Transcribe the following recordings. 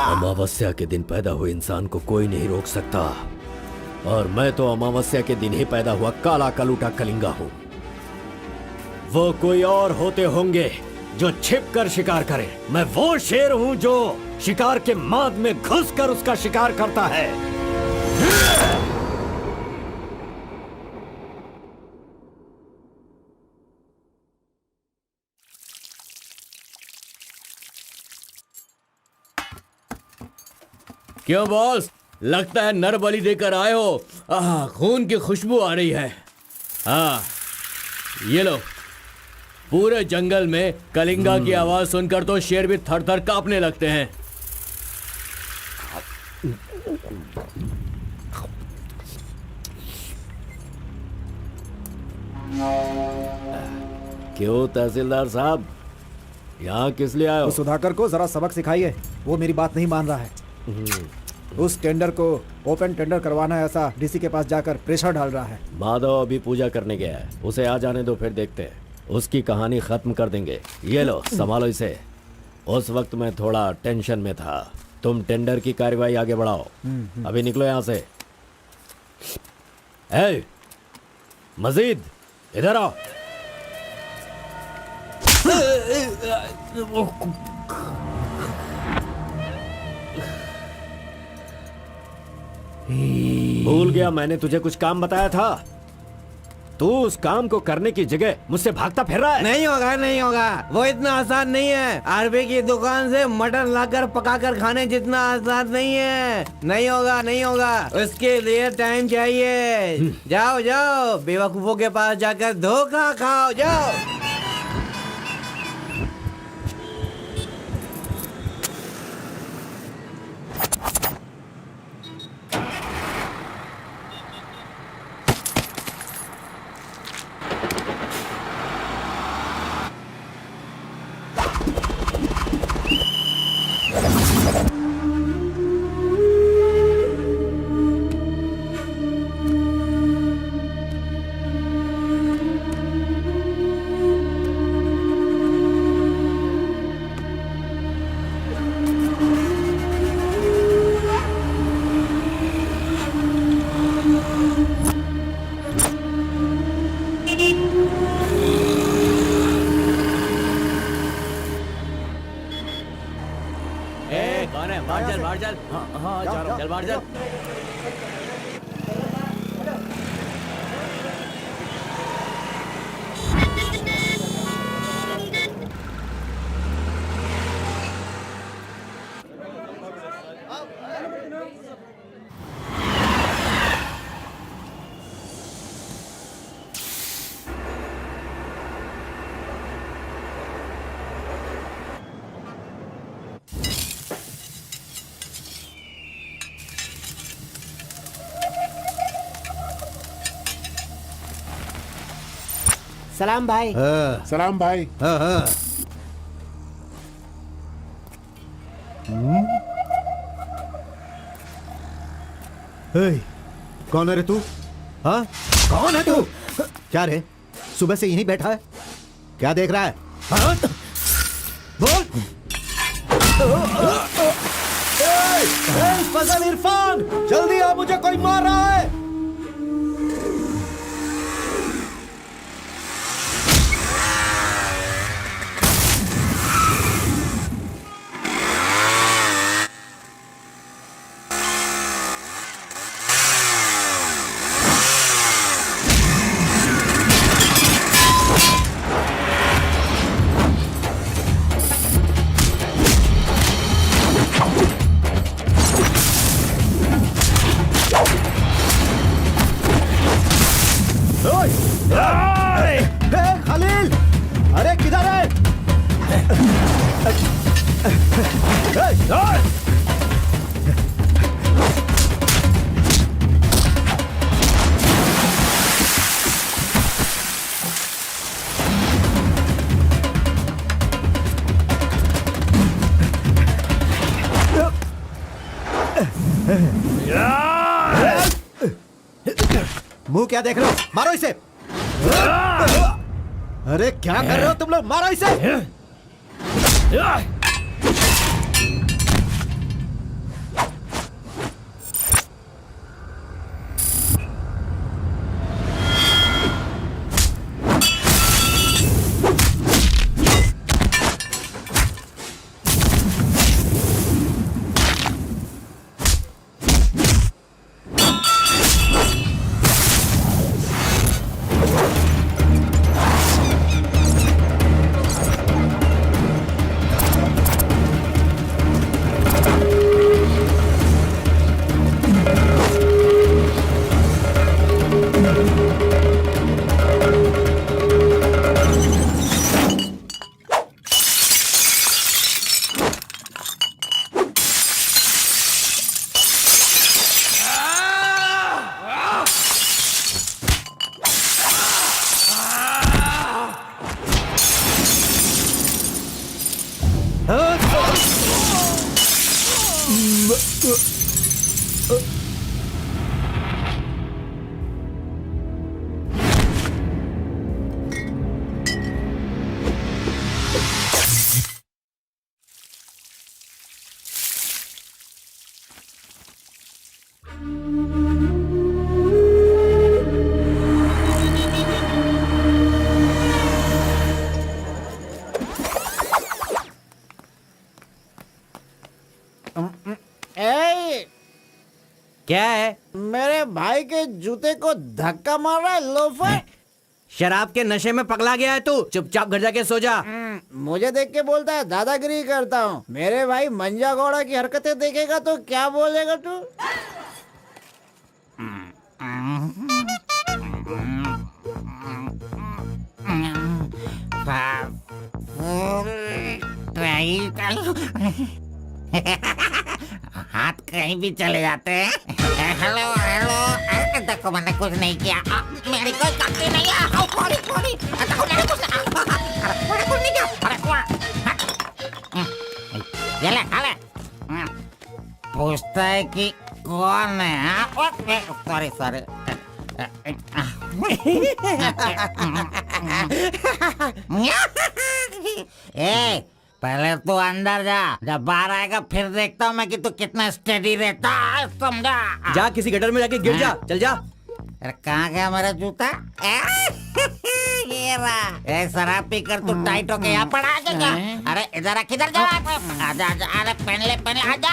अमावस्या के दिन पैदा हुए इंसान को कोई नहीं रोक सकता, और मैं तो अमावस्या के दिन ही पैदा हुआ काला कलूटा कलिंगा हूं। वो कोई और होते होंगे जो छिप कर शिकार करे, मैं वो शेर हूं जो शिकार के माद में घुसकर उसका शिकार करता है। क्यों बॉस, लगता है नर बलि देकर आए हो। खून की खुशबू आ रही है। हाँ, ये लो। पूरे जंगल में कलिंगा की आवाज सुनकर तो शेर भी थर थर कांपने लगते हैं। क्यों तहसीलदार साहब, यहाँ किस लिए आए हो? तो सुधाकर को जरा सबक सिखाइए, वो मेरी बात नहीं मान रहा है। उस टेंडर को ओपन टेंडर करवाना है, ऐसा डीसी के पास जाकर प्रेशर डाल रहा है। माधव अभी पूजा करने गया है, उसे आ जाने दो, फिर देखते हैं। उसकी कहानी खत्म कर देंगे। ये लो, संभालो इसे। उस वक्त मैं थोड़ा टेंशन में था। तुम टेंडर की कार्यवाही आगे बढ़ाओ। अभी निकलो यहाँ से। ए, मजीद इधर आओ। भूल गया मैंने तुझे कुछ काम बताया था। तू उस काम को करने की जगह मुझसे भागता फिर रहा है। नहीं होगा, नहीं होगा। वो इतना आसान नहीं है। आरबी की दुकान से मटन लाकर पकाकर खाने जितना आसान नहीं है। नहीं होगा, नहीं होगा। उसके लिए टाइम चाहिए। जाओ जाओ, बेवकूफों के पास जाकर धोखा खाओ। जाओ। चल बाहर चल। सलाम भाई। सलाम भाई। कौन है रे तू? हाँ, कौन है तू? क्या रे, सुबह से यहीं बैठा है? क्या देख रहा है? हाँ? बोल। फजल इरफान, जल्दी आ, मुझे कोई मार रहा है। मुंह क्या देख रहे हो? मारो इसे। अरे क्या कर रहे हो तुम लोग? मारो इसे। ए, क्या है? मेरे भाई के जूते को धक्का मार रहा है लोफर। शराब के नशे में पगला गया है तू। चुपचाप घर जाके सो जा। मुझे देख के बोलता है दादागिरी करता हूँ। मेरे भाई मंजा घोड़ा की हरकतें देखेगा तो क्या बोलेगा तू? हाथ कहीं भी चले जाते हैं। हेलो हेलो, अरे देखो मैंने कुछ नहीं किया। मेरी कोई गलती नहीं है। सॉरी सॉरी, देखो मैंने कुछ नहीं किया। अरे ये ले खा ले। पूछता है कि कौन है? Sorry sorry. ए, पहले तू अंदर जा, जब बाहर आएगा फिर देखता हूँ मैं कि तू कितना स्टेडी रहता है, समझा? जा किसी गटर में जाके गिर जा। चल जा। अरे कहाँ गया मेरा जूता? ये रहा। ए, शराब पी कर तू टाइट होके यहाँ पड़ा आजा। अरे इधर किधर जा? आजा आजा। अरे पहन ले आजा।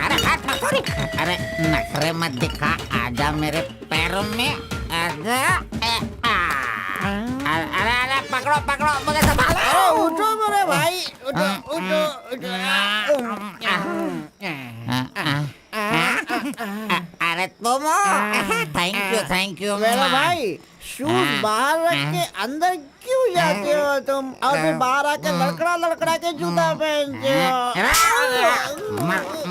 अरे हाथ मत छोड़ी। अरे नखरे मत दिखा, आजा मेरे पैरों में आजा। अरे अरे पकड़ो मुझे संभालो। उठो मेरे भाई, उठो उठो उठो। अरे तुम थैंक यू मेरा भाई, शूज बाहर रख के अंदर क्यों जाते हो तुम? और फिर बाहर आके लड़खड़ा के जूता पहनते हो।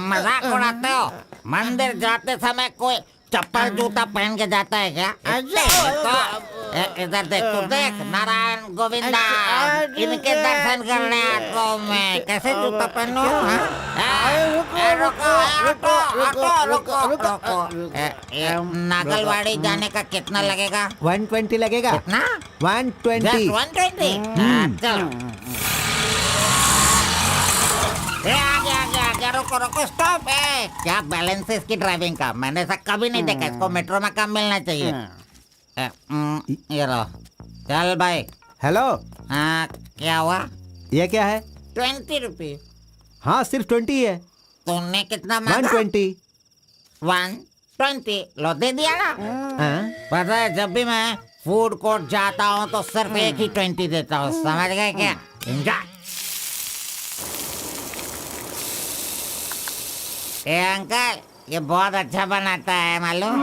मजाक उड़ाते हो? मंदिर जाते समय कोई चप्पल जूता पहन के जाता है क्या? तो इधर देख, तू देख, नारायण गोविंदा इनके दर्शन करने आता हूँ मैं। कैसे जूता पहनूं? नागलवाड़ी जाने का कितना लगेगा? 120 लगेगा। कितना? 120। 120। चलो। आगे रुको स्टॉप है। क्या बैलेंस है इसकी ड्राइविंग का? मैंने ऐसा कभी नहीं देखा। इसको मेट्रो में काम मिलना चाहिए। ये लो, चल भाई। हेलो, हाँ क्या हुआ? ये क्या है? 20 रुपीज। हाँ सिर्फ 20 है। तुमने कितना मांगा? 120। 120 लो, दे दिया ना। हाँ? पता है, जब भी मैं फूड कोर्ट जाता हूँ तो सिर्फ एक ही 20 देता हूँ, समझ गए क्या? एंजॉय। ए अंकल, ये बहुत अच्छा बनाता है मालूम।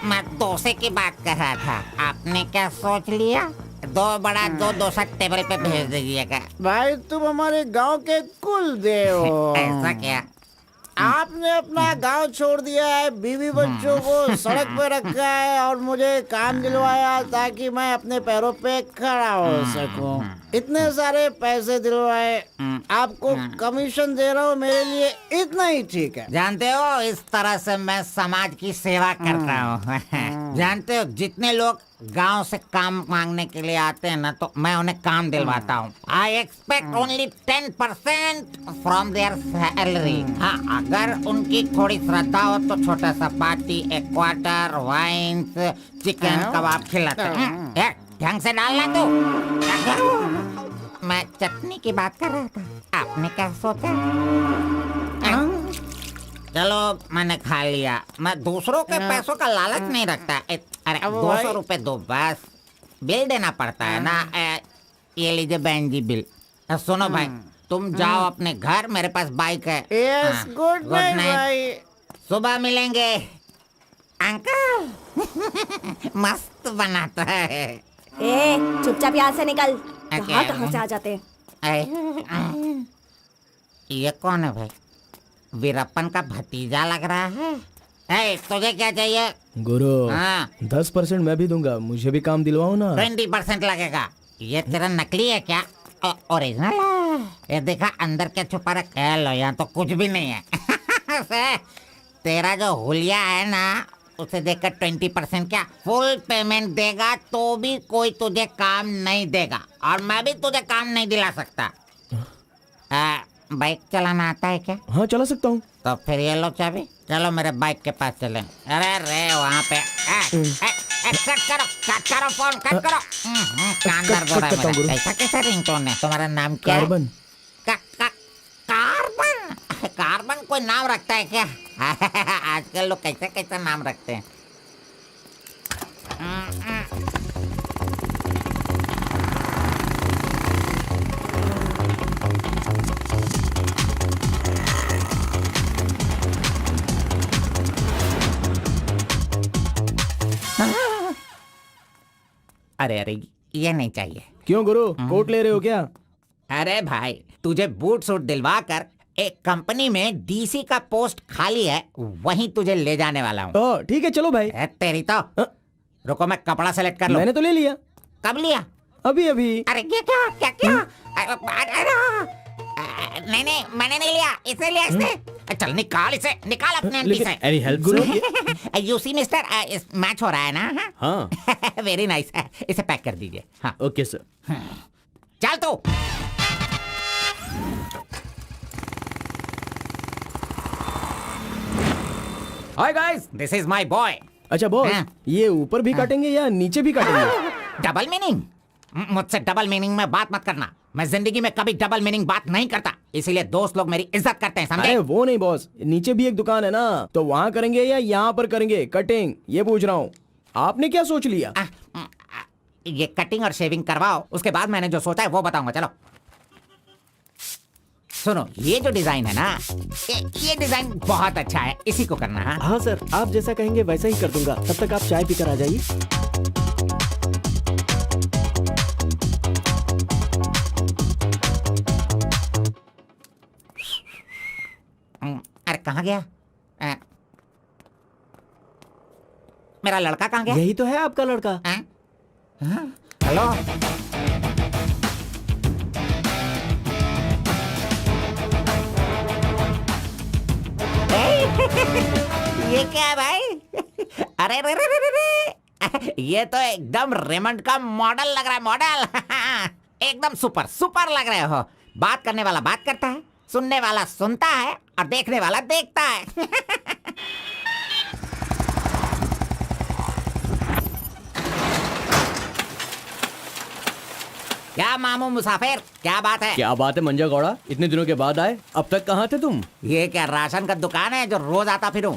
मैं डोसे की बात कर रहा था, आपने क्या सोच लिया? 2 बड़ा 2 डोसा टेबल पे भेज दीजिएगा। भाई तुम हमारे गांव के कुल देव हो। ऐसा क्या? आपने अपना गांव छोड़ दिया है, बीवी बच्चों को सड़क पे रखा है और मुझे काम दिलवाया ताकि मैं अपने पैरों पे खड़ा हो सकूं। इतने सारे पैसे दिलवाए, आपको कमीशन दे रहा हूँ, मेरे लिए इतना ही ठीक है। जानते हो, इस तरह से मैं समाज की सेवा करता हूँ। जानते हो, जितने लोग गांव से काम मांगने के लिए आते हैं ना, तो मैं उन्हें काम दिलवाता हूँ। I expect only 10% from there salary. हाँ, अगर उनकी थोड़ी श्रद्धा हो तो छोटा सा पार्टी, एक क्वार्टर, वाइन्स, चिकन कबाब खिलाते हैं। ढंग से डालना तू। मैं चटनी की बात कर रहा था, आपने क्या सोचा? चलो, मैंने खा लिया। मैं दूसरों के पैसों का लालच नहीं रखता। अरे 200 रुपए दो बस, बिल देना पड़ता है ना। ये लीजिए बहन जी बिल। सुनो भाई, तुम जाओ अपने घर, मेरे पास बाइक है। यस, गुड नाइट भाई। सुबह मिलेंगे। अंकल मस्त बनाता है। ए, चुपचाप यहाँ से निकल। क्या? कहाँ से आ जाते हैं? ये कौन है भाई? वीरप्पन का भतीजा लग रहा है। तुझे क्या चाहिए? गुरु, हाँ। 10% मैं भी दूंगा, मुझे भी काम दिलवाओ ना। 20% लगेगा। ये तेरा नकली है क्या? ओरिजिनल है। ये देखा अंदर क्या छुपा रखा है? लो, यहाँ तो कुछ भी नहीं है। तेरा जो हुलिया है ना, उसे देखकर 20% क्या, फुल पेमेंट देगा तो भी कोई तुझे काम नहीं देगा, और मैं भी तुझे काम नहीं दिला सकता। बाइक चलाना आता है क्या? हाँ, चला सकता हूँ। तो फिर ये लो चाबी, चलो मेरे बाइक के पास चले। अरे रे वहाँ पे कट करो फोन, कट करो। कान दर्द हो रहा है मेरा। कैसा कैसा रिंगटोन है? तुम्हारा नाम क्या है? कार्बन। कार्बन? कार्बन कोई नाम रखता है क्या? आजकल लोग कैसा कैसा नाम रखते हैं। अरे अरे, ये नहीं चाहिए। क्यों गुरु, कोट ले रहे हो क्या? अरे भाई, तुझे बूट सूट दिलवा कर एक कंपनी में डीसी का पोस्ट खाली है, वहीं तुझे ले जाने वाला हूँ। तो ठीक है, चलो भाई। तेरी तो। रुको, मैं कपड़ा सेलेक्ट कर लूं। मैंने तो ले लिया। कब लिया? अभी अभी। अरे ये क्या क्या क्या? नहीं नहीं, मैंने नहीं लिया, इसे लिया इसने। चल निकाल इसे, निकाल अपने एमपी से। Any help Guru? You see mister, match हो रहा है ना? हाँ। Very nice. इसे पैक कर दीजिए। हाँ, ओके सर। चल तू। Hi guys, this is my boy. अच्छा बॉस, हाँ। ये ऊपर भी काटेंगे या नीचे भी काटेंगे? Double meaning? मुझसे डबल मीनिंग में बात मत करना। मैं जिंदगी में कभी डबल मीनिंग बात नहीं करता, इसीलिए दोस्त लोग मेरी इज्जत करते हैं, समझे? अरे वो नहीं बॉस, नीचे भी एक दुकान है ना, तो वहाँ करेंगे या यहाँ पर करेंगे कटिंग, ये पूछ रहा हूँ। आपने क्या सोच लिया? ये कटिंग और शेविंग करवाओ, उसके बाद मैंने जो सोचा है वो बताऊंगा। चलो सुनो, ये जो डिजाइन है ना, ये डिजाइन बहुत अच्छा है, इसी को करना है। हाँ सर, आप जैसा कहेंगे वैसा ही कर दूंगा। तब तक आप चाय पीकर आ जाइए। अरे कहाँ गया? मेरा लड़का कहाँ गया? यही तो है आपका लड़का। हेलो। ये क्या है भाई? अरे रे रे रे रे, ये तो एकदम रेमंड का मॉडल लग रहा है, मॉडल। एकदम सुपर सुपर लग रहे हो। बात करने वाला बात करता है, सुनने वाला सुनता है, और देखने वाला देखता है। क्या मामू मुसाफिर, क्या बात है? क्या बात है मंजा गौड़ा, इतने दिनों के बाद आए। अब तक कहाँ थे तुम? ये क्या राशन का दुकान है जो रोज आता फिरूं?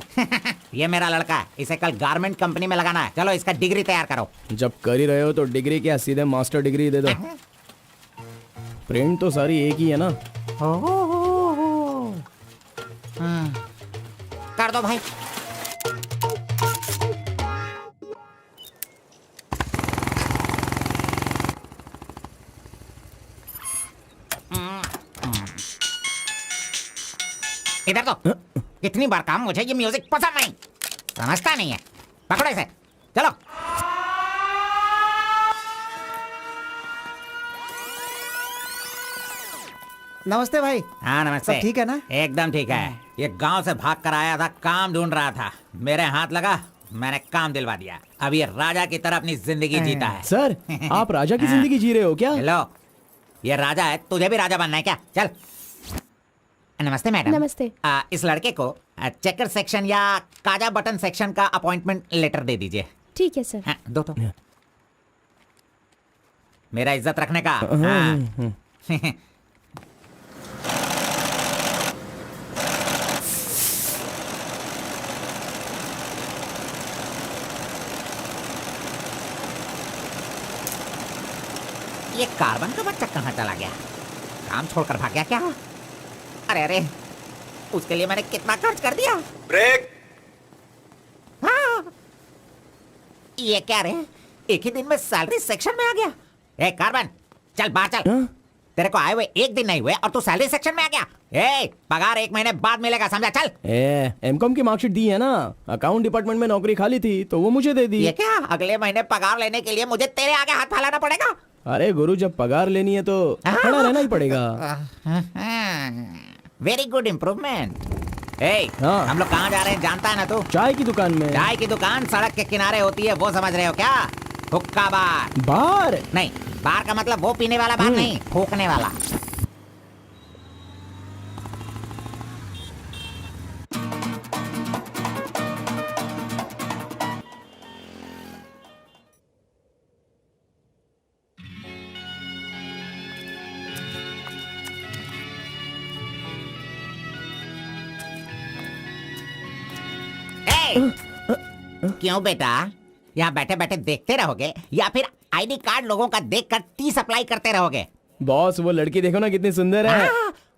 ये मेरा लड़का है, इसे कल गारमेंट कंपनी में लगाना है। चलो इसका डिग्री तैयार करो। जब कर ही रहे हो तो डिग्री क्या, सीधे मास्टर डिग्री दे दो। प्रिंट तो सारी एक ही है ना। कर दो भाई। इधर तो। कितनी बार कहा मुझे ये म्यूजिक पसंद नहीं, समझता नहीं है। पकड़ो इसे, चलो। नमस्ते भाई। हाँ नमस्ते। सब ठीक है ना? एकदम ठीक है। ये गांव से भाग कर आया था, काम ढूंढ रहा था, मेरे हाथ लगा, मैंने काम दिलवा दिया। अब ये राजा की तरह अपनी जिंदगी जीता है। सर आप राजा की जिंदगी जी रहे हो क्या? हेलो, ये राजा है, तुझे भी राजा बनना है क्या? चल। नमस्ते मैडम। नमस्ते। इस लड़के को चेकर सेक्शन या काजा बटन सेक्शन का अपॉइंटमेंट लेटर दे दीजिए। ठीक है सर। हाँ, दो तो। मेरा इज्जत रखने का। हाँ। ये कार्बन का बच्चा कहाँ चला गया? काम छोड़कर भाग गया क्या? अरे अरे, उसके लिए मैंने कितना खर्च कर दिया। ब्रेक। हाँ। ये क्या रे, एक ही दिन में सैलरी सेक्शन में आ गया। ए कार्बन, चल बाहर चल। तेरे को आए हुए एक दिन नहीं हुए और तू सैलरी सेक्शन में आ गया। ए, पगार 1 महीने बाद मिलेगा, समझा? चल। एमकॉम की मार्कशीट दी है ना, अकाउंट डिपार्टमेंट में नौकरी खाली थी तो वो मुझे दे दी। ये क्या, अगले महीने पगार लेने के लिए मुझे तेरे आगे हाथ फैलाना पड़ेगा? अरे गुरु, जब पगार लेनी है तो खड़ा रहना ही पड़ेगा। Very good improvement. ए, हाँ। हम लोग कहाँ जा रहे हैं जानता है ना तू? चाय की दुकान में। चाय की दुकान सड़क के किनारे होती है, वो समझ रहे हो क्या? हुक्का बार। बार? नहीं, बार का मतलब वो पीने वाला बार नहीं, फूकने वाला। क्यों बेटा, यहाँ बैठे बैठे देखते रहोगे या फिर आईडी कार्ड लोगों का देखकर टी सप्लाई करते रहोगे? बॉस वो लड़की देखो ना कितनी सुंदर है।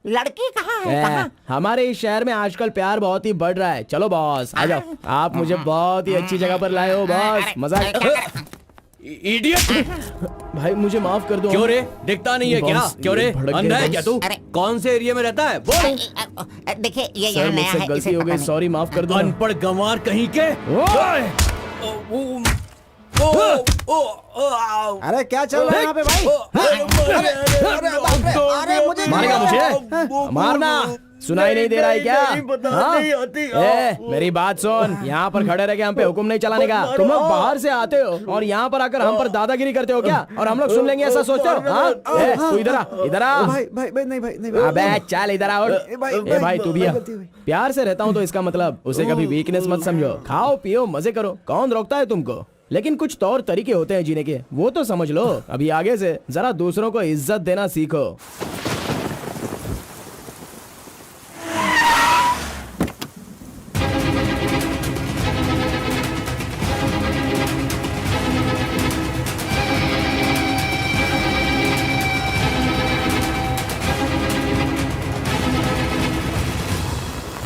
लड़की कहाँ है? कहाँ? हमारे इस शहर में आजकल प्यार बहुत ही बढ़ रहा है। चलो बॉस आ जाओ, आप मुझे बहुत ही अच्छी जगह पर लाए हो बॉस। मजा इडियट! भाई मुझे माफ कर दो। क्यों रे, दिखता नहीं है क्या? बॉस, क्यों रे, भड़क गए अंधा है बॉस। क्या तू? अरे। कौन से एरिया में रहता है बोल? देखिए ये सर यहाँ नया मुझसे है, गलती इसे हो पता गई, नहीं। सॉरी माफ कर दो। अनपढ़ गंवार कहीं के। अरे क्या चल रहा है यहाँ पे भाई? अरे मुझे मारेगा मुझे? मारना सुनाई नहीं दे रहा है क्या? हाँ? मेरी बात सुन, यहाँ पर खड़े रह के हम पे हुक्म नहीं चलाने का। तुम लोग बाहर से आते हो और यहाँ पर आकर हम पर दादागिरी करते हो क्या? और हम लोग सुन लेंगे ऐसा सोचते हो? हाँ? तू इधर आ, इधर आ। भाई भाई भाई नहीं भाई नहीं। अबे चल इधर आओ। ए भाई तू भी आ। प्यार से रहता हूँ तो इसका मतलब उसे कभी वीकनेस मत समझो। खाओ पियो मजे करो, कौन रोकता है तुमको? लेकिन कुछ तौर तरीके होते हैं जीने के, वो तो समझ लो। अभी आगे से जरा दूसरों को इज्जत देना सीखो।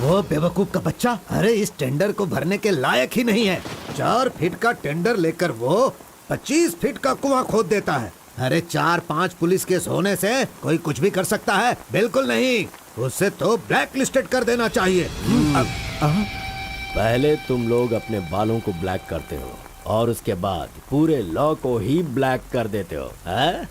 वो बेवकूफ का बच्चा, अरे इस टेंडर को भरने के लायक ही नहीं है। 4 फीट का टेंडर लेकर वो 25 फीट का कुआं खोद देता है। अरे 4-5 पुलिस केस होने से कोई कुछ भी कर सकता है? बिल्कुल नहीं, उसे तो ब्लैक लिस्टेड कर देना चाहिए। पहले तुम लोग अपने बालों को ब्लैक करते हो और उसके बाद पूरे लॉ को ही ब्लैक कर देते हो, हैं?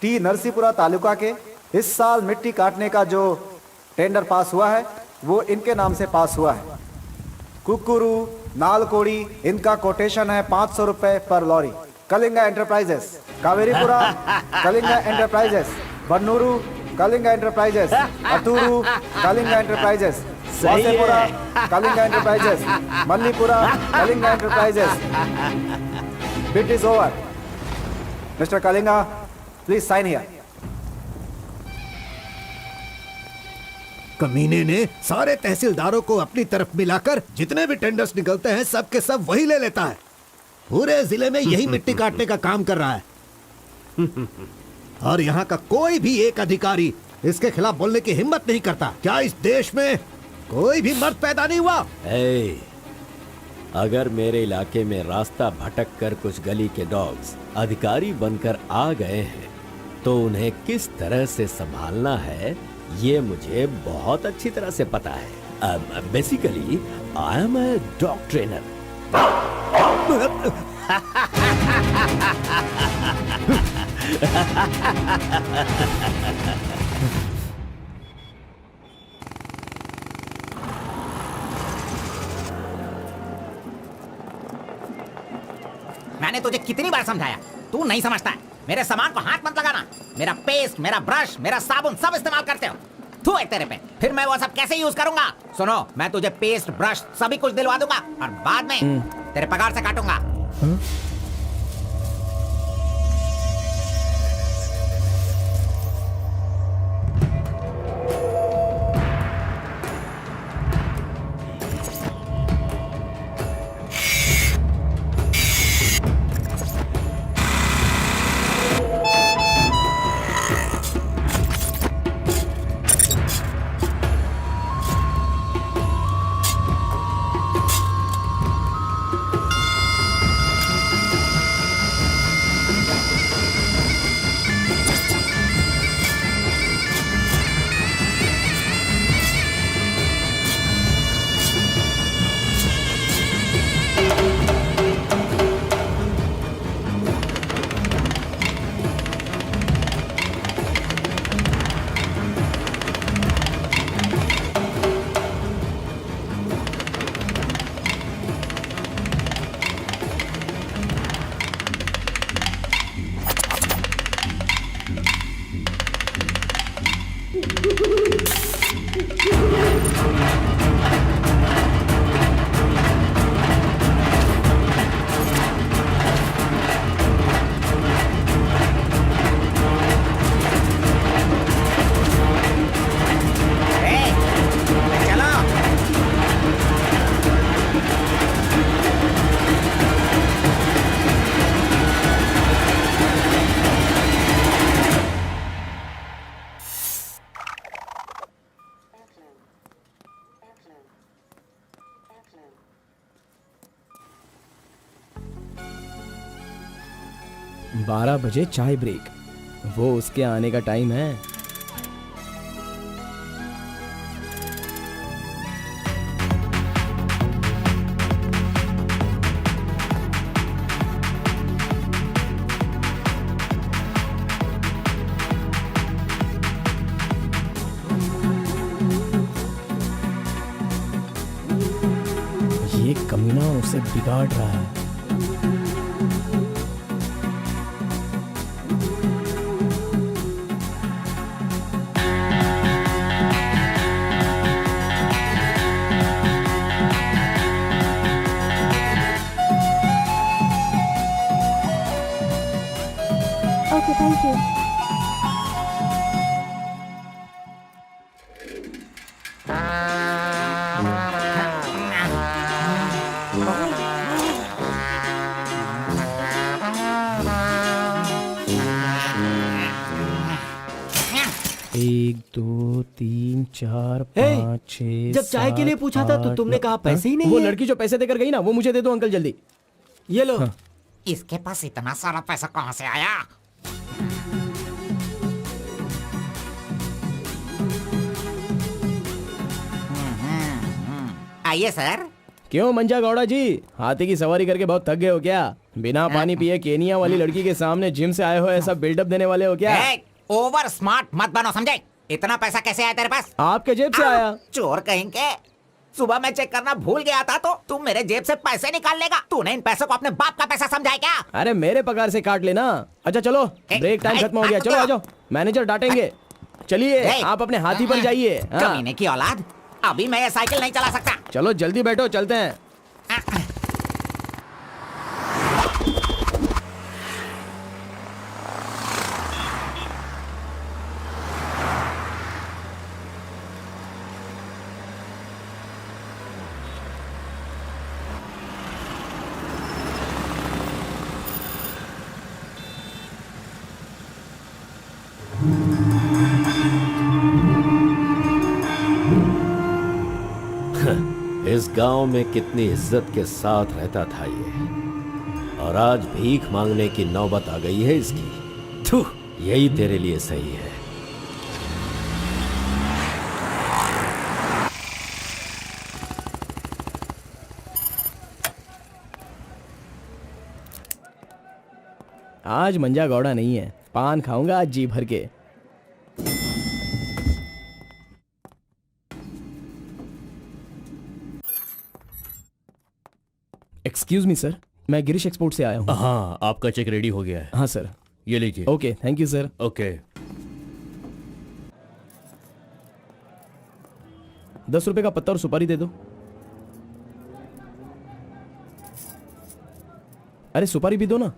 टी नरसीपुरा तालुका के इस साल मिट्टी काटने का जो टेंडर पास हुआ है वो इनके नाम से पास हुआ है। कुकुरू, नालकोड़ी, इनका कोटेशन है 500 रुपए पर lorry. Kalinga enterprises, Kaveripura Kalinga enterprises, Bannuru Kalinga enterprises, Atturu Kalinga enterprises, Vasepura Kalinga enterprises, Mallipura Kalinga enterprises. Bit is over. Mister Kalinga, please sign here. कमीने ने सारे तहसीलदारों को अपनी तरफ मिलाकर जितने भी टेंडर्स निकलते हैं सब के सब वही ले लेता है। पूरे जिले में यही मिट्टी काटने का काम कर रहा है। और यहाँ का कोई भी एक अधिकारी इसके खिलाफ बोलने की हिम्मत नहीं करता। क्या इस देश में कोई भी मर्द पैदा नहीं हुआ? अगर मेरे इलाके में रास्ता भटक कर कुछ गली के डॉग्स अधिकारी बनकर आ गए हैं तो उन्हें किस तरह से संभालना है ये मुझे बहुत अच्छी तरह से पता है। Basically I am a dog trainer. मैंने तुझे कितनी बार समझाया, तू नहीं समझता है। मेरे सामान को हाथ मत लगाना। मेरा पेस्ट, मेरा ब्रश, मेरा साबुन सब इस्तेमाल करते हो। तू है तेरे पे, फिर मैं वो सब कैसे यूज करूंगा? सुनो, मैं तुझे पेस्ट, ब्रश सभी कुछ दिलवा दूंगा और बाद में तेरे पगार से काटूंगा। बारह बजे चाय ब्रेक, वो उसके आने का टाइम है। ये कमीना उसे बिगाड़ रहा है। Okay, thank you. एक, दो, तीन, चार, पाँच, छः, जब चाय के लिए पूछा था तो तुमने कहा पैसे ही नहीं वो है। लड़की जो पैसे देकर गई ना, वो मुझे दे दो अंकल जल्दी। ये लो। इसके पास इतना सारा पैसा कहाँ से आया? आइए सर। क्यों मंजा गौड़ा जी, हाथी की सवारी करके बहुत थक गए हो क्या? बिना पानी पिए केनिया वाली लड़की के सामने जिम से आए हो, ऐसा बिल्डअप देने वाले हो क्या? ओवर स्मार्ट मत बनो, समझे? इतना पैसा कैसे आया तेरे पास? आपके जेब से आया। चोर कहेंगे। सुबह मैं चेक करना भूल गया था तो तुम मेरे जेब से पैसे निकाल लेगा। तूने इन पैसों को अपने बाप का पैसा समझा है क्या? अरे मेरे पगार से काट लेना। अच्छा चलो, ब्रेक टाइम खत्म हो गया, चलो आ जाओ, मैनेजर डांटेंगे। चलिए आप अपने हाथी पर जाइए। कमीने की औलाद, अभी मैं ये साइकिल नहीं चला सकता। चलो जल्दी बैठो, चलते हैं। इस गांव में कितनी इज्जत के साथ रहता था ये, और आज भीख मांगने की नौबत आ गई है इसकी। थू, यही तेरे लिए सही है। आज मंजा गौड़ा नहीं है, पान खाऊंगा आज जी भर के। एक्सक्यूज मी सर, मैं गिरीश एक्सपोर्ट से आया हूँ। हाँ, आपका चेक रेडी हो गया है। हाँ सर। ये लीजिए। Okay, thank you sir. Okay. 10 रुपए का पत्ता और सुपारी दे दो। अरे सुपारी भी दो ना।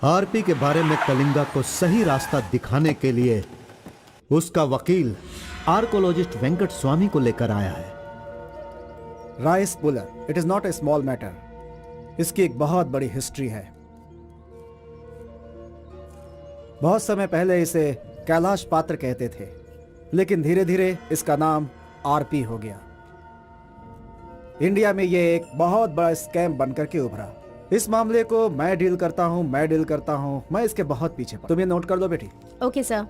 आरपी के बारे में कलिंगा को सही रास्ता दिखाने के लिए उसका वकील आर्कोलॉजिस्ट वेंकट स्वामी को लेकर आया है। Rice puller, it is not a small matter. इसकी एक बहुत बड़ी हिस्ट्री है। बहुत समय पहले इसे कैलाश पात्र कहते थे, लेकिन धीरे धीरे इसका नाम आरपी हो गया। इंडिया में यह एक बहुत बड़ा स्कैम बनकर के उभरा। इस मामले को मैं डील करता हूँ, मैं इसके बहुत पीछे तुम ये नोट कर दो बेटी। Okay sir.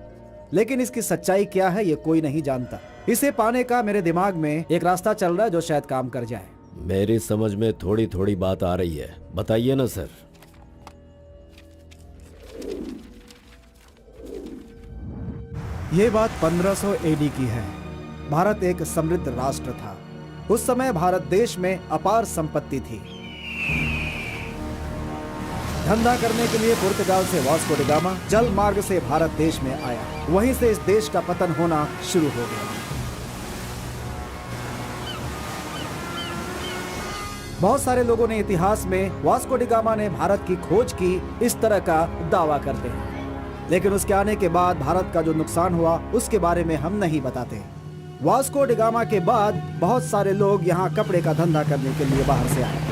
लेकिन इसकी सच्चाई क्या है ये कोई नहीं जानता। इसे पाने का मेरे दिमाग में एक रास्ता चल रहा है जो शायद काम कर जाए। मेरी समझ में थोड़ी थोड़ी बात आ रही है, बताइए ना सर। ये बात 1500 एडी की है। भारत एक समृद्ध राष्ट्र था। उस समय भारत देश में अपार संपत्ति थी। धंधा करने के लिए पुर्तगाल से वास्को डी गामा जल मार्ग से भारत देश में आया। वहीं से इस देश का पतन होना शुरू हो गया। बहुत सारे लोगों ने इतिहास में वास्को डी गामा ने भारत की खोज की इस तरह का दावा करते हैं, लेकिन उसके आने के बाद भारत का जो नुकसान हुआ उसके बारे में हम नहीं बताते। वास्को डी गामा के बाद बहुत सारे लोग यहाँ कपड़े का धंधा करने के लिए बाहर से आए,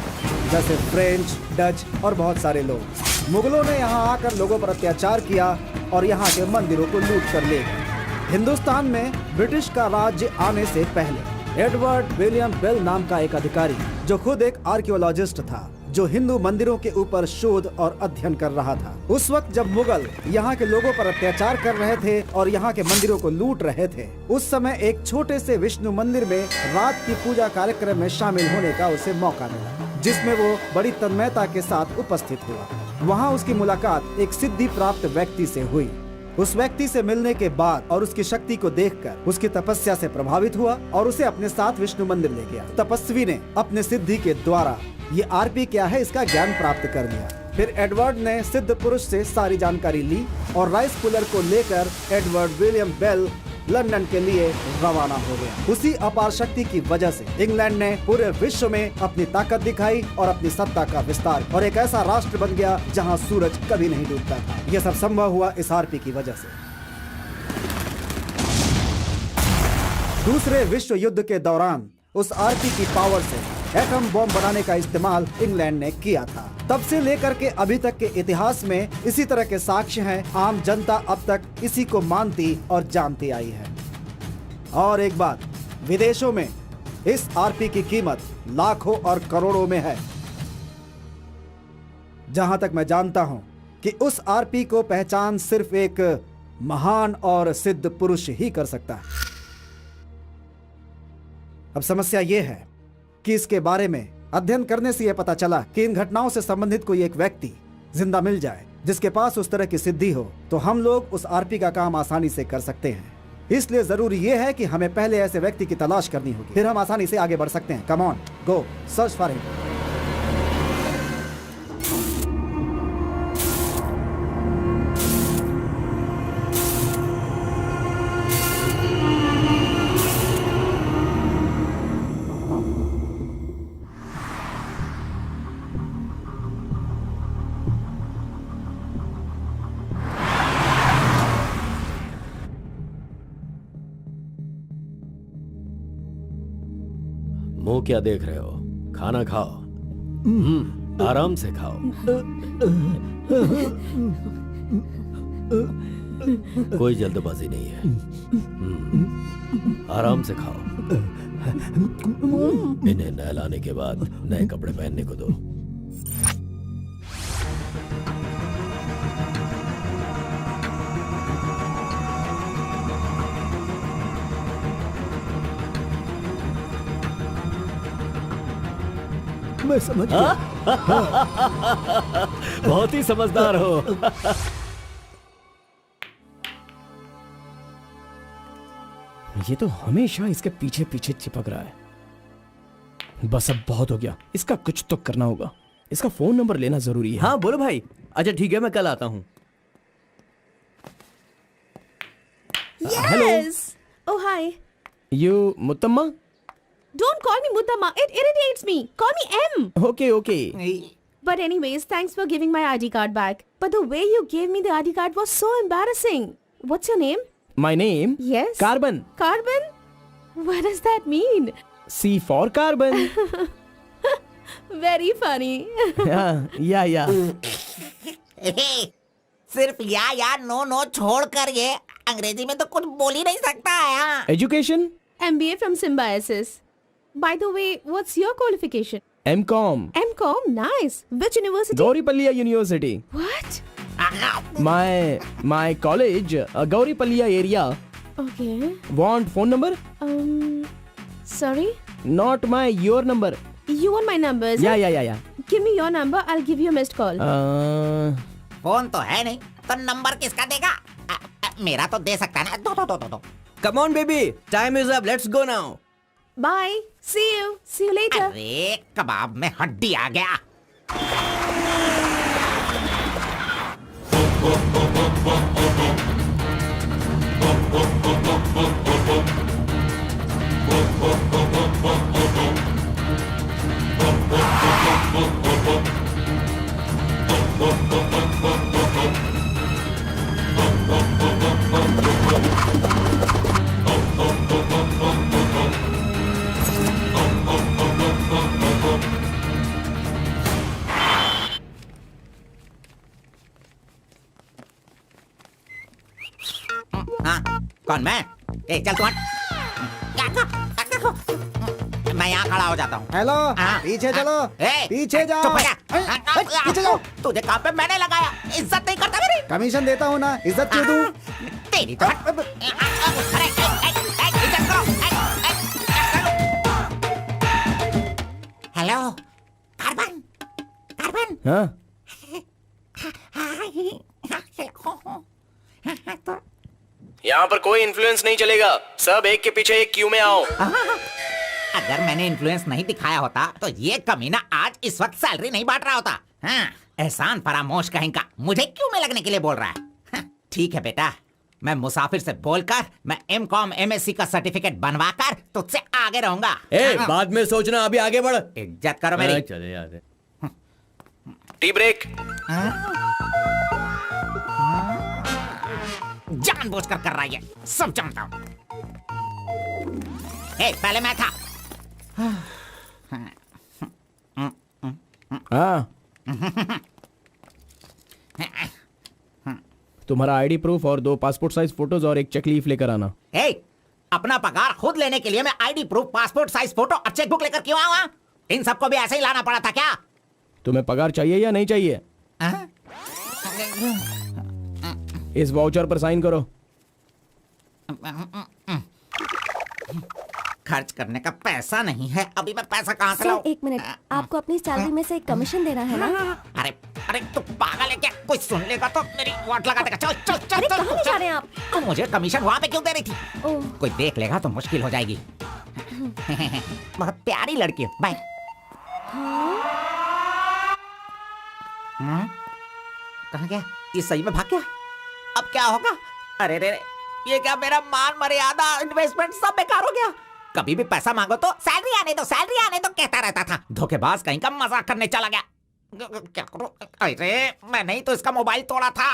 जैसे फ्रेंच, डच और बहुत सारे लोग। मुगलों ने यहाँ आकर लोगों पर अत्याचार किया और यहाँ के मंदिरों को लूट कर ले गए। हिंदुस्तान में ब्रिटिश का राज्य आने से पहले एडवर्ड विलियम बेल नाम का एक अधिकारी, जो खुद एक आर्कियोलॉजिस्ट था, जो हिंदू मंदिरों के ऊपर शोध और अध्ययन कर रहा था। उस वक्त जब मुगल यहाँ के लोगों पर अत्याचार कर रहे थे और यहाँ के मंदिरों को लूट रहे थे, उस समय एक छोटे से विष्णु मंदिर में रात की पूजा कार्यक्रम में शामिल होने का उसे मौका मिला, जिसमें वो बड़ी तन्मयता के साथ उपस्थित हुआ। वहाँ उसकी मुलाकात एक सिद्धि प्राप्त व्यक्ति से हुई। उस व्यक्ति से मिलने के बाद और उसकी शक्ति को देखकर उसकी तपस्या से प्रभावित हुआ और उसे अपने साथ विष्णु मंदिर ले गया। तपस्वी ने अपने सिद्धि के द्वारा ये आरपी क्या है इसका ज्ञान प्राप्त कर लिया। फिर एडवर्ड ने सिद्ध पुरुष से सारी जानकारी ली और राइस पुलर को लेकर एडवर्ड विलियम बेल लंदन के लिए रवाना हो गया। उसी अपार शक्ति की वजह से इंग्लैंड ने पूरे विश्व में अपनी ताकत दिखाई और अपनी सत्ता का विस्तार, और एक ऐसा राष्ट्र बन गया जहां सूरज कभी नहीं डूबता था। यह सब संभव हुआ इस आरपी की वजह से। दूसरे विश्व युद्ध के दौरान उस आरपी की पावर से एटम बॉम्ब बनाने का इस्तेमाल इंग्लैंड ने किया था। तब से लेकर के अभी तक के इतिहास में इसी तरह के साक्ष्य हैं। आम जनता अब तक इसी को मानती और जानती आई है। और एक बात, विदेशों में इस आरपी की कीमत लाखों और करोड़ों में है। जहां तक मैं जानता हूं कि उस आरपी को पहचान सिर्फ एक महान और सिद्ध पुरुष ही कर सकता है। अब समस्या यह है कि इसके बारे में अध्ययन करने से यह पता चला कि इन घटनाओं से संबंधित कोई एक व्यक्ति जिंदा मिल जाए जिसके पास उस तरह की सिद्धि हो, तो हम लोग उस आरपी का काम आसानी से कर सकते हैं। इसलिए जरूरी यह है कि हमें पहले ऐसे व्यक्ति की तलाश करनी होगी, फिर हम आसानी से आगे बढ़ सकते हैं। Come on, go search for him. मुंह क्या देख रहे हो? खाना खाओ। आराम से खाओ। कोई जल्दबाजी नहीं है। आराम से खाओ। इन्हें नहलाने के बाद नए कपड़े पहनने को दो। मैं समझ गया। बहुत ही समझदार हो। ये तो हमेशा इसके पीछे पीछे चिपक रहा है। बस अब बहुत हो गया, इसका कुछ तो करना होगा। इसका फोन नंबर लेना जरूरी है। हाँ बोलो भाई। अच्छा ठीक है, मैं कल आता हूँ। Yes. Oh hi. You Muttamma? Don't call me Muttama. It irritates me. Call me M. Okay okay. But anyways, thanks for giving my ID card back. But the way you gave me the ID card was so embarrassing. What's your name? My name? Yes. Carbon. Carbon? What does that mean? C for carbon. Very funny. या सिर्फ या no छोड़ कर ये अंग्रेजी में तो कुछ बोल ही नहीं सकता है। Education? MBA from Symbiosis. By the way, what's your qualification? M.Com. M.Com? Nice. Which university? Gauripalliya university. What? My college, Gauripalliya area. Okay. Want phone number? Sorry? Not your number. You want my number? is it? Yeah. Give me your number. I'll give you a missed call. Phone तो है नहीं, तो number किसका देगा? मेरा तो दे सकता है ना। दो। Come on baby, time is up. Let's go now. Bye. See you. See you later. अरे कबाब में हड्डी आ गया। हाँ, कौन मैं? ए चल तू हट। मैं यहाँ खड़ा हो जाता हूँ। हेलो, हाँ, पीछे चलो। ए, पीछे जाओ। चुप हो जा। पीछे जाओ। तुझे काम पे मैंने लगाया, इज्जत नहीं करता मेरी। कमीशन देता हूँ ना, इज्जत क्यों दूं? तेरी तो हट। अरे, इज्जत करो। Hello, carbon. हाँ? यहाँ पर कोई इन्फ्लुएंस नहीं चलेगा। सब एक के पीछे एक क्यू में आओ। अगर मैंने इन्फ्लुएंस नहीं दिखाया होता तो ये कमीना आज इस वक्त सैलरी नहीं बांट रहा होता। हाँ, एहसान फरामोश कहेंगा, मुझे क्यों में लगने के लिए बोल रहा है? हाँ, ठीक है बेटा, मैं मुसाफिर से बोलकर मैं M.Com MSc का सर्टिफिकेट बनवाकर तुझसे आगे रहूंगा। बाद में सोचना, अभी आगे बढ़। इज्जत करो मेरी। चले यार। Tea break. जानबूझकर कर रहा है, सब जानता हूँ। पहले मैं था। हाँ, तुम्हारा आईडी प्रूफ और 2 पासपोर्ट साइज फोटोज और एक चेक लीफ लेकर आना। ए, अपना पगार खुद लेने के लिए मैं ID proof, passport size photo और चेकबुक लेकर क्यों आऊं? इन सबको भी ऐसे ही लाना पड़ा था क्या? तुम्हें पगार चाहिए या नहीं चाहिए? इस वाउचर पर साइन करो। खर्च करने का पैसा नहीं है, अभी मैं पैसा कहाँ से सर लाऊं? 1 मिनट, आपको अपनी सैलरी में से एक कमीशन देना है ना? अरे अरे तू पागल है क्या? कोई सुन लेगा तो मेरी वाट लगा देगा। चल चल चल अरे चल, कहाँ ले जा रहे हैं आप? तू मुझे कमीशन वहाँ पे क्यों दे रही थी? ओह, कोई देख लेगा तो मुश्किल हो जाएगी। बहुत प्यारी लड़की है। बाय। कहाँ गया? ये सही में भाग गया? अब क्या होगा? अरे रे रे, ये क्या मेरा मान मर्यादा इन्वेस्टमेंट सब बेकार हो गया। कभी भी पैसा मांगो तो सैलरी आने दो, सैलरी आने दो कहता रहता था। धोखेबाज कहीं का मजाक करने चला गया। क्या करूं? अरे मैंने ही तो इसका मोबाइल तोड़ा था।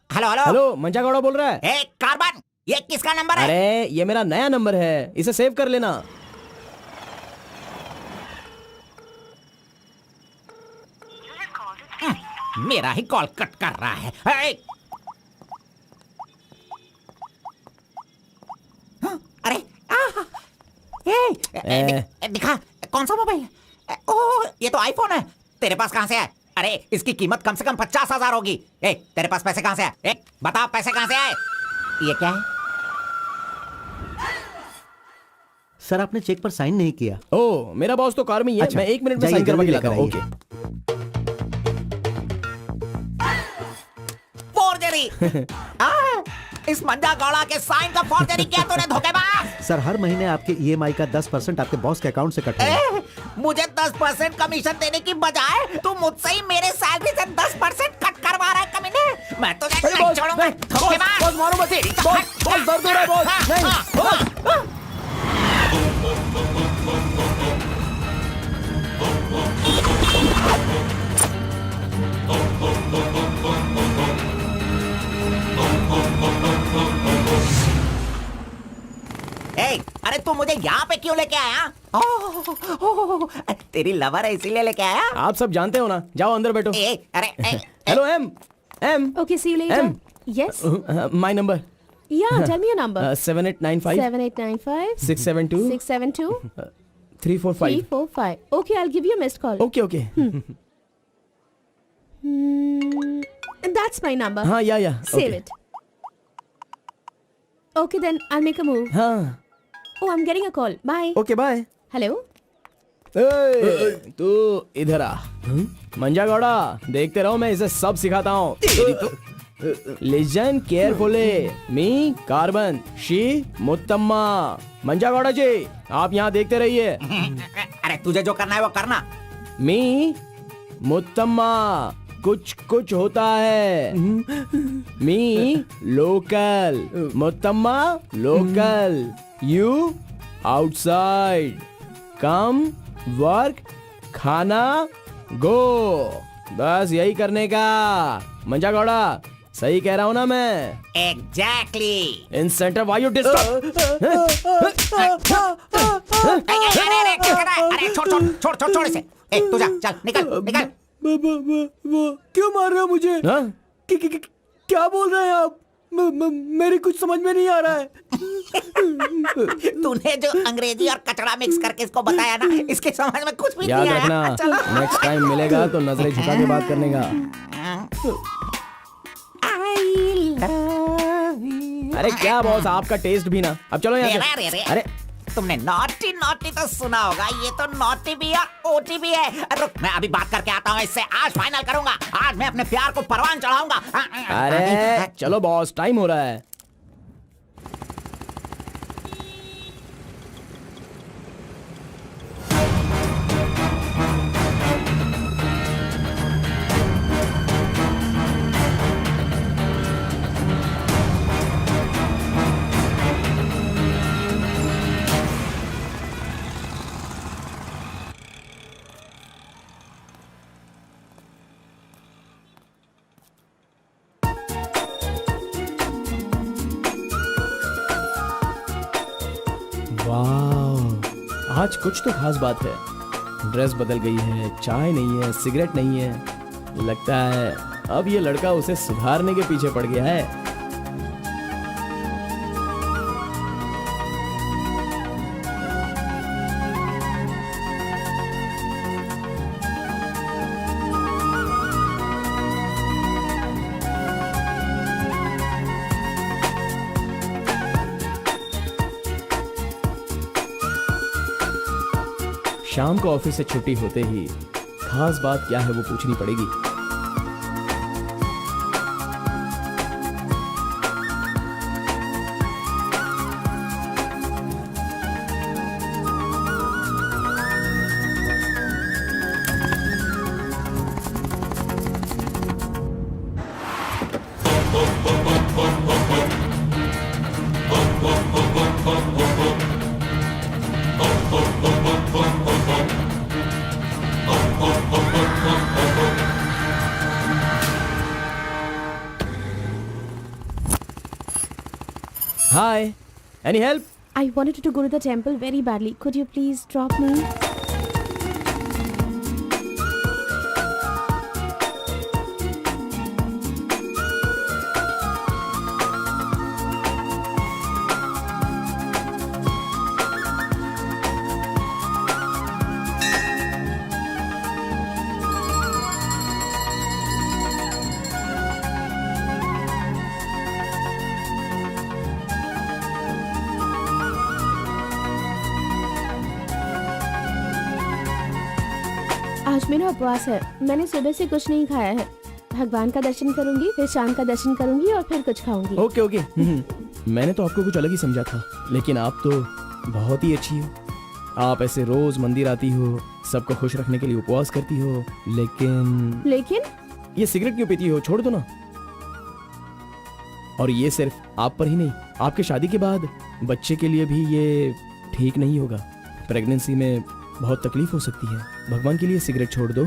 हेलो हेलो हेलो, मंजा गौड़ा बोल रहा है। ए कार्बन, ये किसका नंबर है? अरे ये मेरा नया नंबर है, इसे सेव कर लेना। मेरा ही कॉल कट कर रहा है। अरे दिखा, कौन सा मोबाइल है? ओह, ये तो आईफोन है। तेरे पास कहाँ से है? अरे इसकी कीमत कम से कम 50,000 होगी। तेरे पास पैसे कहाँ से आए? बता, पैसे कहाँ से आए? ये क्या है? सर आपने चेक पर साइन नहीं किया। ओ, मेरा बॉस तो कार में ही है। अच्छा, मैं 1 मिनट में जाइए, साइन करवा के जल्दी लाता हूँ। लेकर ओके। फोर्जरी। इस मंजा गौड़ा के साइन का फोर्जरी किया तूने, धोखेबाज। सर हर महीने आपके ईएमआई का 10% आपके बॉस के अकाउंट से कट होगा। मुझे 10% कमीशन देने की बजाय तू मुझसे ही मेरे सैलरी से 10% कट करवा रहा है कमीने। मैं तो नहीं छोड़ूंगा। धोखेबाज। बॉस मारो मत। बॉस दर्द हो रहा है बॉस। नहीं। अरे तू मुझे यहाँ पे क्यों लेके आया? तेरी लवर है इसीलिए लेके आया? आप सब जानते हो ना, जाओ अंदर बैठो। अरे hello M. Okay, see you later. M. Yes. My number Yeah, tell me your number. 7895 7895 672 672 345। 345. Okay, I'll give you a missed call. Okay okay. That's my number. हाँ या Save it. Okay, then I'll make a move. हाँ Oh, I'm getting a call. Bye. Okay bye. Hello? तू इधर आ। मंजा गौड़ा, देखते रहो, मैं इसे सब सिखाता हूँ। Listen carefully. Me carbon, she Muttamma. Manja Gowda ji, आप यहाँ देखते रहिए। अरे तुझे जो करना है वो करना। मी मुत्तम्मा, कुछ कुछ होता है। Me local, Muttamma local, you outside. Come, work, खाना, गो। बस यही करने का। मंजा गौड़ा, सही कह रहा हूँ ना मैं? Exactly. In centre why you disturb. अरे छोड़ इसे। तू जा, चल निकल निकल। क्यों मार रहे हो मुझे? क्या बोल रहे हैं आप? मेरी कुछ समझ में नहीं आ रहा है। तूने जो अंग्रेजी और कचड़ा मिक्स करके इसको बताया ना, इसके समझ में कुछ भी याद नहीं रखना, आया। चलो। नेक्स्ट टाइम मिलेगा तो नजरें झुका के बात करने का। अरे क्या बॉस, आपका टेस्ट भी ना। अब चलो यहाँ से। अरे तुमने नॉटी नॉटी तो सुना होगा, ये तो नॉटी भी है, ओटी भी है। रुक, मैं अभी बात करके आता हूँ इससे। आज फाइनल करूंगा। आज मैं अपने प्यार को परवान चढ़ाऊंगा। अरे चलो बॉस, टाइम हो रहा है। वाह, आज कुछ तो खास बात है। ड्रेस बदल गई है, चाय नहीं है, सिगरेट नहीं है। लगता है अब ये लड़का उसे सुधारने के पीछे पड़ गया है। शाम को ऑफिस से छुट्टी होते ही खास बात क्या है वो पूछनी पड़ेगी। Hi, any help? I wanted to go to the temple very badly. Could you please drop me? आज मेरा उपवास है। मैंने सुबह से कुछ नहीं खाया है। भगवान का दर्शन करूंगी, फिर शाम का दर्शन करूंगी और फिर कुछ खाऊंगी। Okay okay. मैंने तो आपको कुछ अलग ही समझा था, लेकिन आप तो बहुत ही अच्छी हो। आप ऐसे रोज मंदिर आती हो, सबको खुश रखने के लिए उपवास करती हो, लेकिन ये सिगरेट क्यों पीती हो? छोड़ दो ना। और ये सिर्फ आप पर ही नहीं, आपके शादी के बाद बच्चे के लिए भी ये ठीक नहीं होगा। प्रेगनेंसी में बहुत तकलीफ हो सकती है। भगवान के लिए सिगरेट छोड़ दो।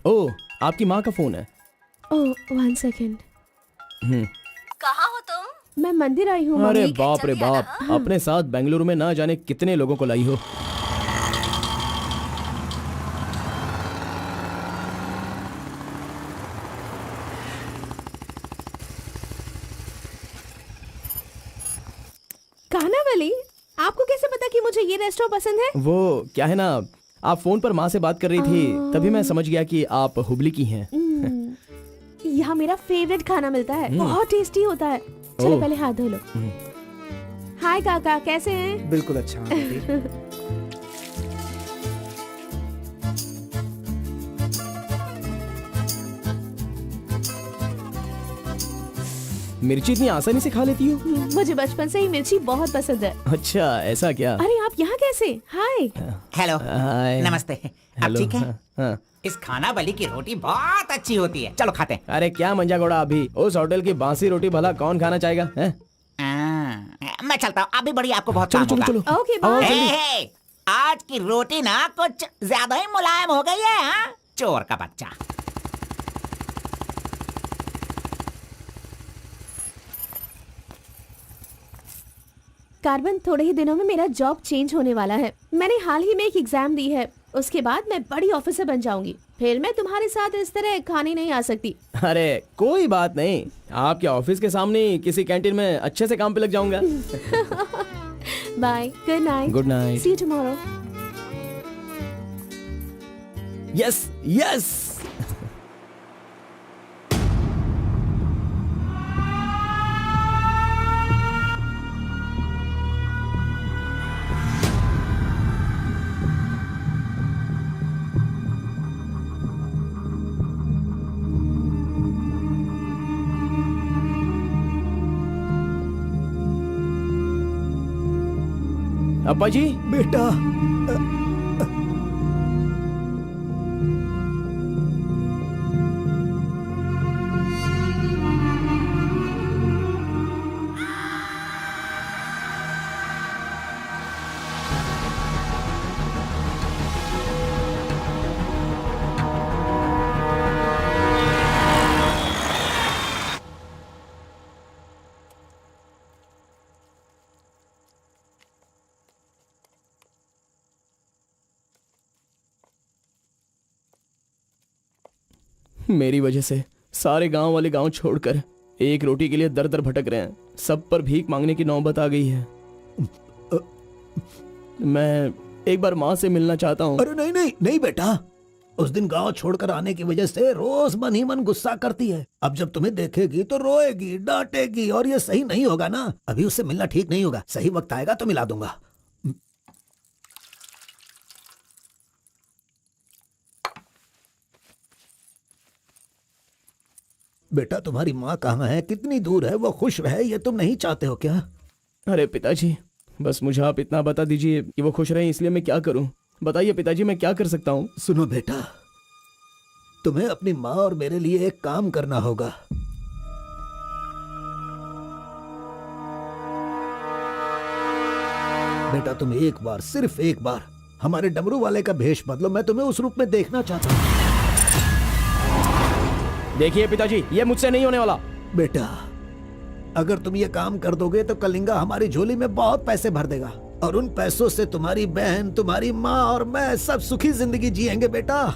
ओह, आपकी माँ का फोन है। ओह, 1 सेकेंड। कहाँ हो तुम? मैं मंदिर आई हूँ। अरे बाप रे बाप, अपने साथ बेंगलुरु में ना जाने कितने लोगों को लाई हो। कानावली, आपको कैसे पता कि मुझे ये रेस्टोरेंट पसंद है? वो क्या है ना, आप फोन पर माँ से बात कर रही थी, तभी मैं समझ गया कि आप हुबली की हैं। यहाँ मेरा फेवरेट खाना मिलता है, बहुत टेस्टी होता है। चलो पहले हाथ धो लो। हाय काका, कैसे हैं? बिल्कुल अच्छा। मिर्ची इतनी आसानी से खा लेती हो? मुझे बचपन से ही मिर्ची बहुत पसंद है। अच्छा, ऐसा क्या? अरे आप यहाँ कैसे? हाय। हेलो, हाय। नमस्ते। आप हेलो, ठीक है? हाँ। इस खाना बली की रोटी बहुत अच्छी होती है, चलो खाते हैं। अरे क्या मंजा घोड़ा, अभी उस होटल की बासी रोटी भला कौन खाना चाहेगा? हैं? मैं चलता हूँ, अभी बड़ी आपको बहुत चलो काम चलो होगा। चलो। ओके आओ, बाय। जल्दी। हे, आज की रोटी ना कुछ ज्यादा ही मुलायम हो गई है। हाँ? चोर का बच्चा। कार्बन, थोड़े ही दिनों में मेरा जॉब चेंज होने वाला है। मैंने हाल ही में एक एग्जाम दी है, उसके बाद मैं बड़ी ऑफिसर बन जाऊंगी। फिर मैं तुम्हारे साथ इस तरह खाने नहीं आ सकती। अरे कोई बात नहीं, आपके ऑफिस के सामने किसी कैंटीन में अच्छे से काम पे लग जाऊंगा। Bye, good night. Good night. See you tomorrow. Yes yes. अब्बा जी, बेटा, मेरी वजह से सारे गांव वाले गांव छोड़कर एक रोटी के लिए दर दर भटक रहे हैं। सब पर भीख मांगने की नौबत आ गई है। मैं एक बार माँ से मिलना चाहता हूँ। अरे नहीं नहीं नहीं बेटा, उस दिन गांव छोड़कर आने की वजह से रोज मन ही मन गुस्सा करती है। अब जब तुम्हें देखेगी तो रोएगी, डांटेगी, और ये सही नहीं होगा ना। अभी उससे मिलना ठीक नहीं होगा। सही वक्त आएगा तो मिला दूंगा। बेटा तुम्हारी माँ कहाँ है, कितनी दूर है, वो खुश रहे ये तुम नहीं चाहते हो क्या? अरे पिताजी, बस मुझे आप इतना बता दीजिए कि वो खुश रहे, इसलिए मैं क्या करूं? बताइए पिताजी, मैं क्या कर सकता हूं? सुनो बेटा, तुम्हें अपनी माँ और मेरे लिए एक काम करना होगा। बेटा तुम एक बार, सिर्फ एक बार हमारे डमरू वाले का भेष बदलो। मैं तुम्हें उस रूप में देखना चाहता हूँ। देखिए पिताजी, ये मुझसे नहीं होने वाला। बेटा अगर तुम ये काम कर दोगे तो कलिंगा हमारी झोली में बहुत पैसे भर देगा, और उन पैसों से तुम्हारी बहन, तुम्हारी माँ और मैं सब सुखी जिंदगी जिएंगे। बेटा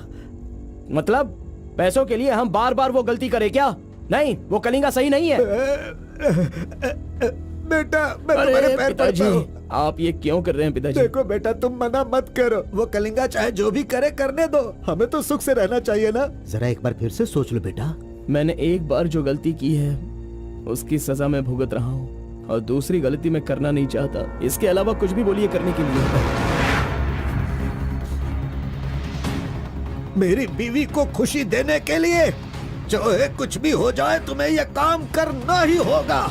मतलब पैसों के लिए हम बार बार वो गलती करें क्या? नहीं, वो कलिंगा सही नहीं है। बेटा मैं तुम्हारे पैर पड़ता हूं। आप ये क्यों कर रहे हैं पिताजी? देखो बेटा, तुम मना मत करो। वो कलिंगा चाहे जो भी करे करने दो, हमें तो सुख से रहना चाहिए ना। जरा एक बार फिर से सोच लो बेटा। मैंने एक बार जो गलती की है उसकी सजा मैं भुगत रहा हूँ, और दूसरी गलती मैं करना नहीं चाहता। इसके अलावा कुछ भी बोलिए करने के लिए। मेरी बीवी को खुशी देने के लिए चाहे कुछ भी हो जाए, तुम्हें यह काम करना ही होगा।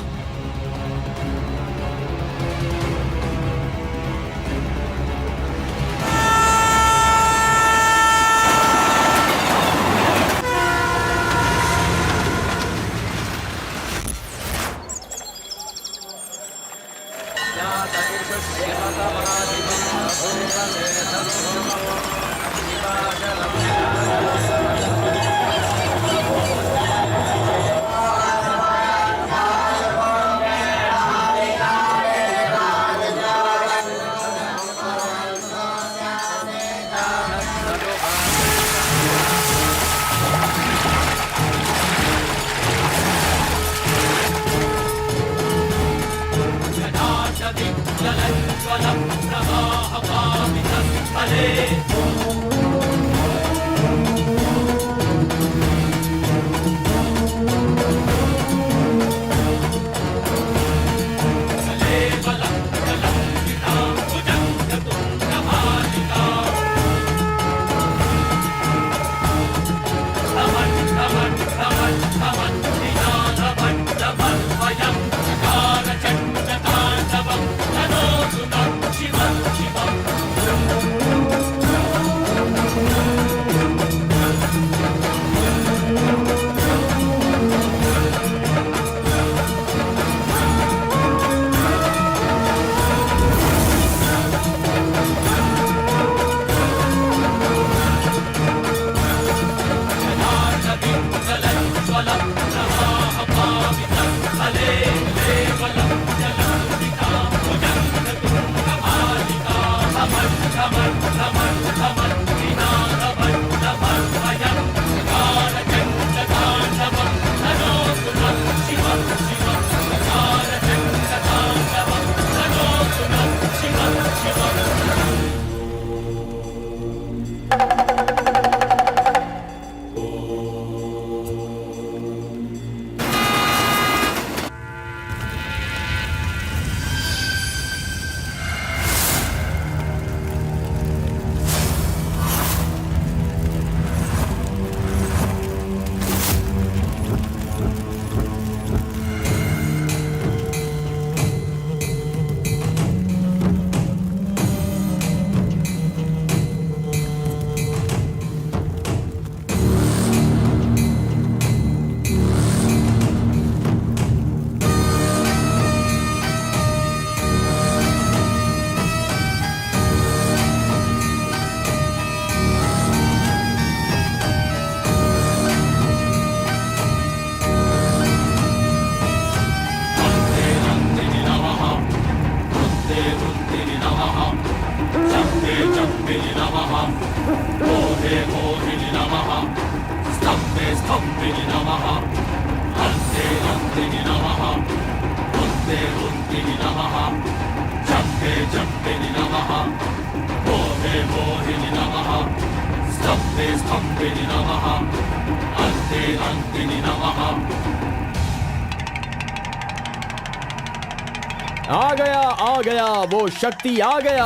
आ गया वो शक्ति आ गया,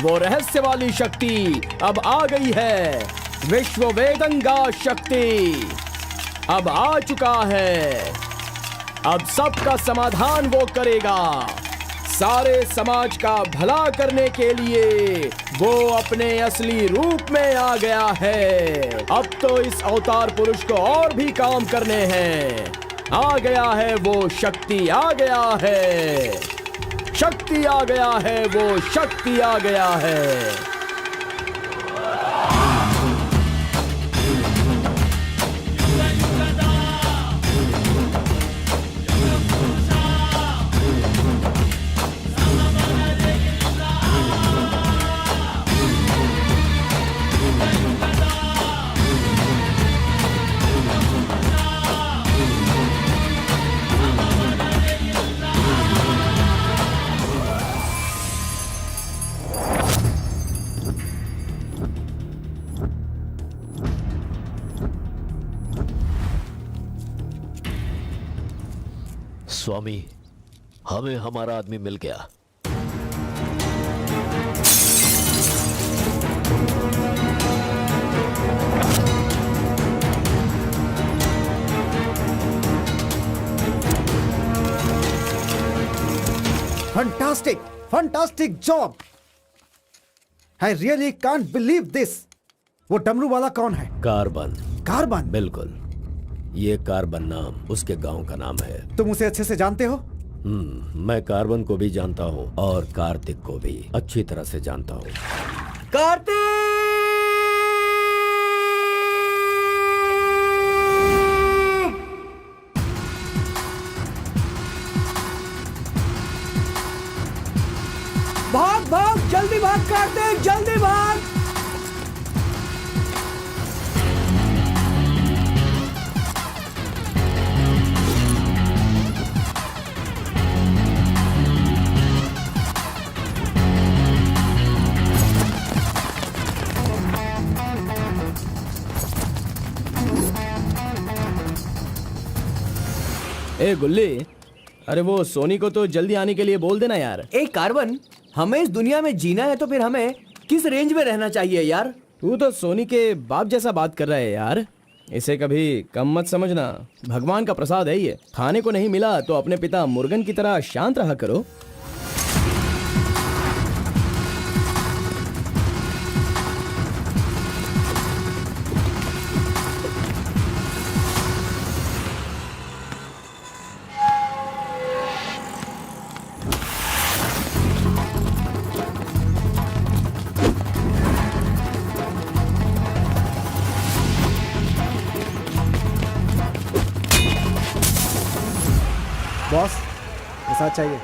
वो रहस्य वाली शक्ति अब आ गई है। विश्व वेदंगा शक्ति अब आ चुका है। अब सबका समाधान वो करेगा। सारे समाज का भला करने के लिए वो अपने असली रूप में आ गया है। अब तो इस अवतार पुरुष को और भी काम करने हैं। आ गया है वो शक्ति, आ गया है शक्ति, आ गया है वो शक्ति, आ गया है। स्वामी, हमें हमारा आदमी मिल गया। Fantastic, fantastic job. I really can't believe this. वो डमरू वाला कौन है? कार्बन। कार्बन? बिल्कुल, ये कार्बन नाम उसके गांव का नाम है। तुम उसे अच्छे से जानते हो? मैं कार्बन को भी जानता हूँ और कार्तिक को भी अच्छी तरह से जानता हूँ। कार्तिक! भाग भाग, जल्दी भाग कार्तिक, जल्दी भाग। ए गुल्ली, अरे वो सोनी को तो जल्दी आने के लिए बोल देना यार। ए कार्बन, हमें इस दुनिया में जीना है तो फिर हमें किस रेंज में रहना चाहिए यार? तू तो सोनी के बाप जैसा बात कर रहा है यार। इसे कभी कम मत समझना, भगवान का प्रसाद है ये। खाने को नहीं मिला तो अपने पिता मुर्गन की तरह शांत रहा करो। बॉस, ये साथ चाहिए।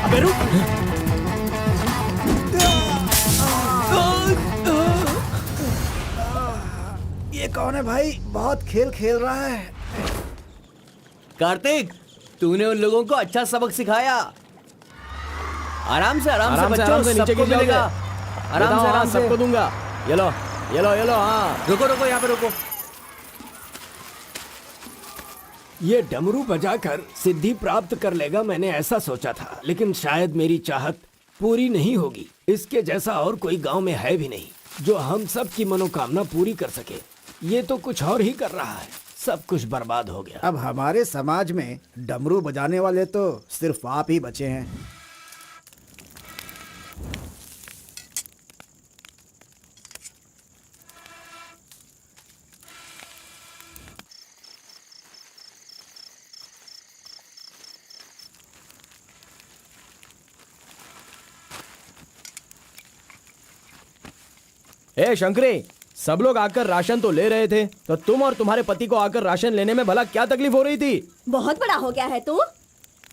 अबे रुक। ये कौन है भाई? बहुत खेल खेल रहा है। कार्तिक, तूने उन लोगों को अच्छा सबक सिखाया। आराम से बच्चों, नीचे सबको गिर मिलेगा। आराम से सबको दूंगा। ये लो, हाँ। रुको यहाँ पे रुको। ये डमरू बजाकर सिद्धि प्राप्त कर लेगा, मैंने ऐसा सोचा था, लेकिन शायद मेरी चाहत पूरी नहीं होगी। इसके जैसा और कोई गांव में है भी नहीं जो हम सब की मनोकामना पूरी कर सके। ये तो कुछ और ही कर रहा है, सब कुछ बर्बाद हो गया। अब हमारे समाज में डमरू बजाने वाले तो सिर्फ आप ही बचे हैं। ए शंकरी, सब लोग आकर राशन तो ले रहे थे, तो तुम और तुम्हारे पति को आकर राशन लेने में भला क्या तकलीफ हो रही थी? बहुत बड़ा हो गया है तू,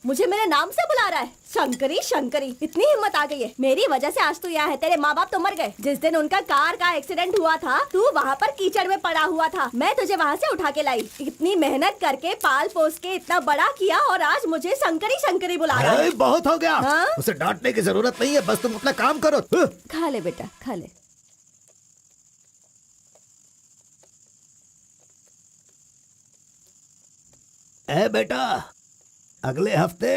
मुझे मेरे नाम से बुला रहा है। शंकरी शंकरी, इतनी हिम्मत आ गई है। मेरी वजह से आज तू यहाँ है। तेरे माँ बाप तो मर गए। जिस दिन उनका कार का एक्सीडेंट हुआ था, तू वहाँ पर कीचड़ में पड़ा हुआ था। मैं तुझे वहाँ से उठा के लाई। इतनी मेहनत करके पाल पोस के इतना बड़ा किया और आज मुझे शंकरी शंकरी बुला रहा है। बहुत हो गया। हाँ? उसे डांटने की जरूरत नहीं है, बस तुम अपना काम करो। खा ले बेटा, खा ले। बेटा, अगले हफ्ते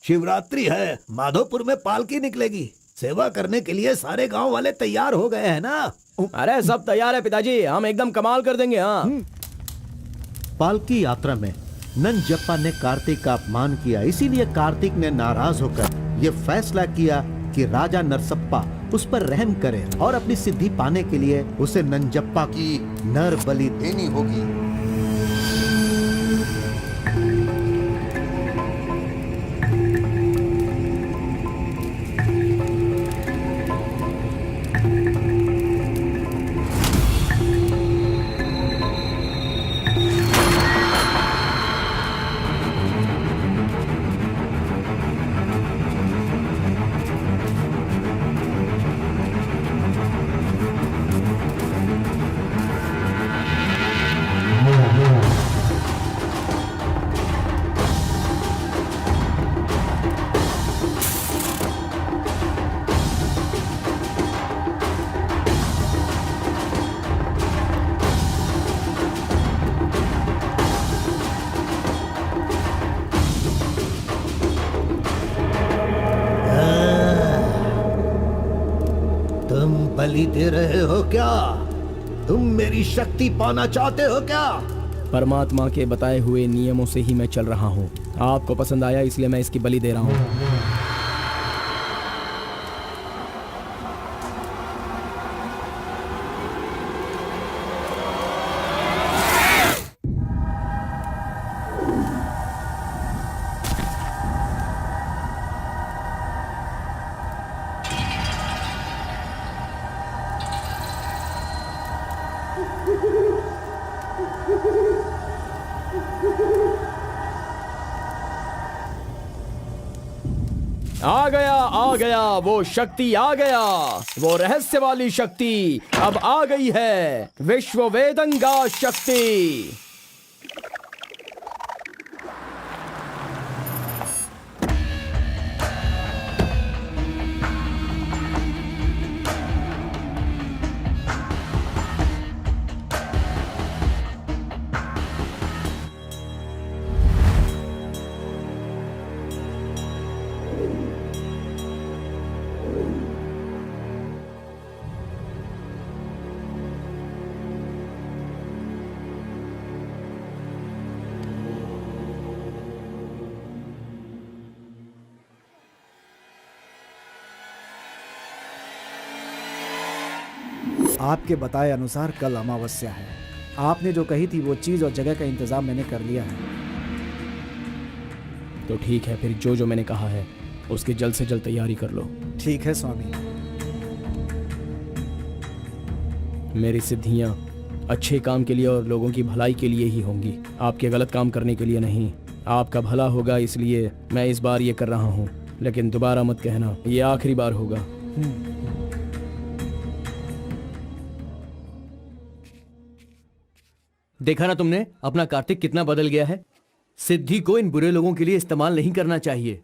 शिवरात्रि है, माधोपुर में पालकी निकलेगी। सेवा करने के लिए सारे गांव वाले तैयार हो गए हैं ना? अरे सब तैयार है पिताजी, हम एकदम कमाल कर देंगे। हाँ। पालकी यात्रा में नंजप्पा ने कार्तिक का अपमान किया, इसीलिए कार्तिक ने नाराज होकर ये फैसला किया कि राजा नरसप्पा उस पर रहम करे और अपनी सिद्धि पाने के लिए उसे नंजप्पा की नर बलि देनी होगी। बलि दे रहे हो क्या? तुम मेरी शक्ति पाना चाहते हो क्या? परमात्मा के बताए हुए नियमों से ही मैं चल रहा हूँ। आपको पसंद आया इसलिए मैं इसकी बलि दे रहा हूँ। आ गया वो शक्ति, आ गया वो रहस्य वाली शक्ति। अब आ गई है विश्व वेदंगा शक्ति। आपके बताए अनुसार कल अमावस्या है। आपने जो कही थी वो चीज और जगह का इंतजाम मैंने कर लिया है। तो ठीक है, फिर जो मैंने कहा है उसकी जल्द से जल्द तैयारी कर लो। ठीक है स्वामी। मेरी सिद्धियां अच्छे काम के लिए और लोगों की भलाई के लिए ही होंगी, आपके गलत काम करने के लिए नहीं। आपका भला होगा इसलिए मैं इस बार ये कर रहा हूँ, लेकिन दोबारा मत कहना, ये आखिरी बार होगा। देखा ना तुमने अपना कार्तिक कितना बदल गया है। सिद्धि को इन बुरे लोगों के लिए इस्तेमाल नहीं करना चाहिए।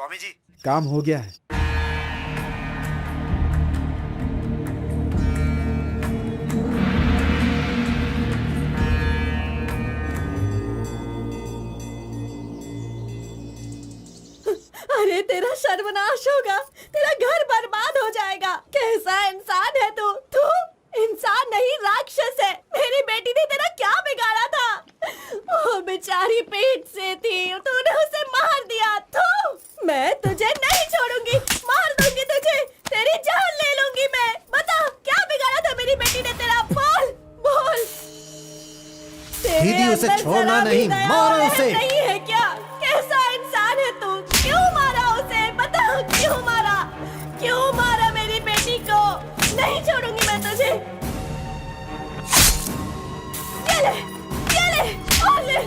स्वामी जी, काम हो गया है। अरे तेरा सर्वनाश होगा, तेरा घर बर्बाद हो जाएगा। कैसा इंसान है तू? तू इंसान नहीं, राक्षस है। मेरी बेटी ने तेरा क्या बिगाड़ा था? वो बेचारी पेट से थी, तूने उसे मार दिया। तू, मैं तुझे नहीं छोड़ूंगी, मार दूंगी तुझे, तेरी जान ले लूंगी मैं। बता क्या बिगाड़ा था मेरी बेटी ने तेरा? बोल बोल। दीदी उसे छोड़ना नहीं, मारो उसे। नहीं है क्या? कैसा इंसान है तू? क्यों मारा उसे? बता क्यों मारा? क्यों मारा मेरी बेटी को? नहीं छोड़ूंगी मैं तुझे। ये ले और ले।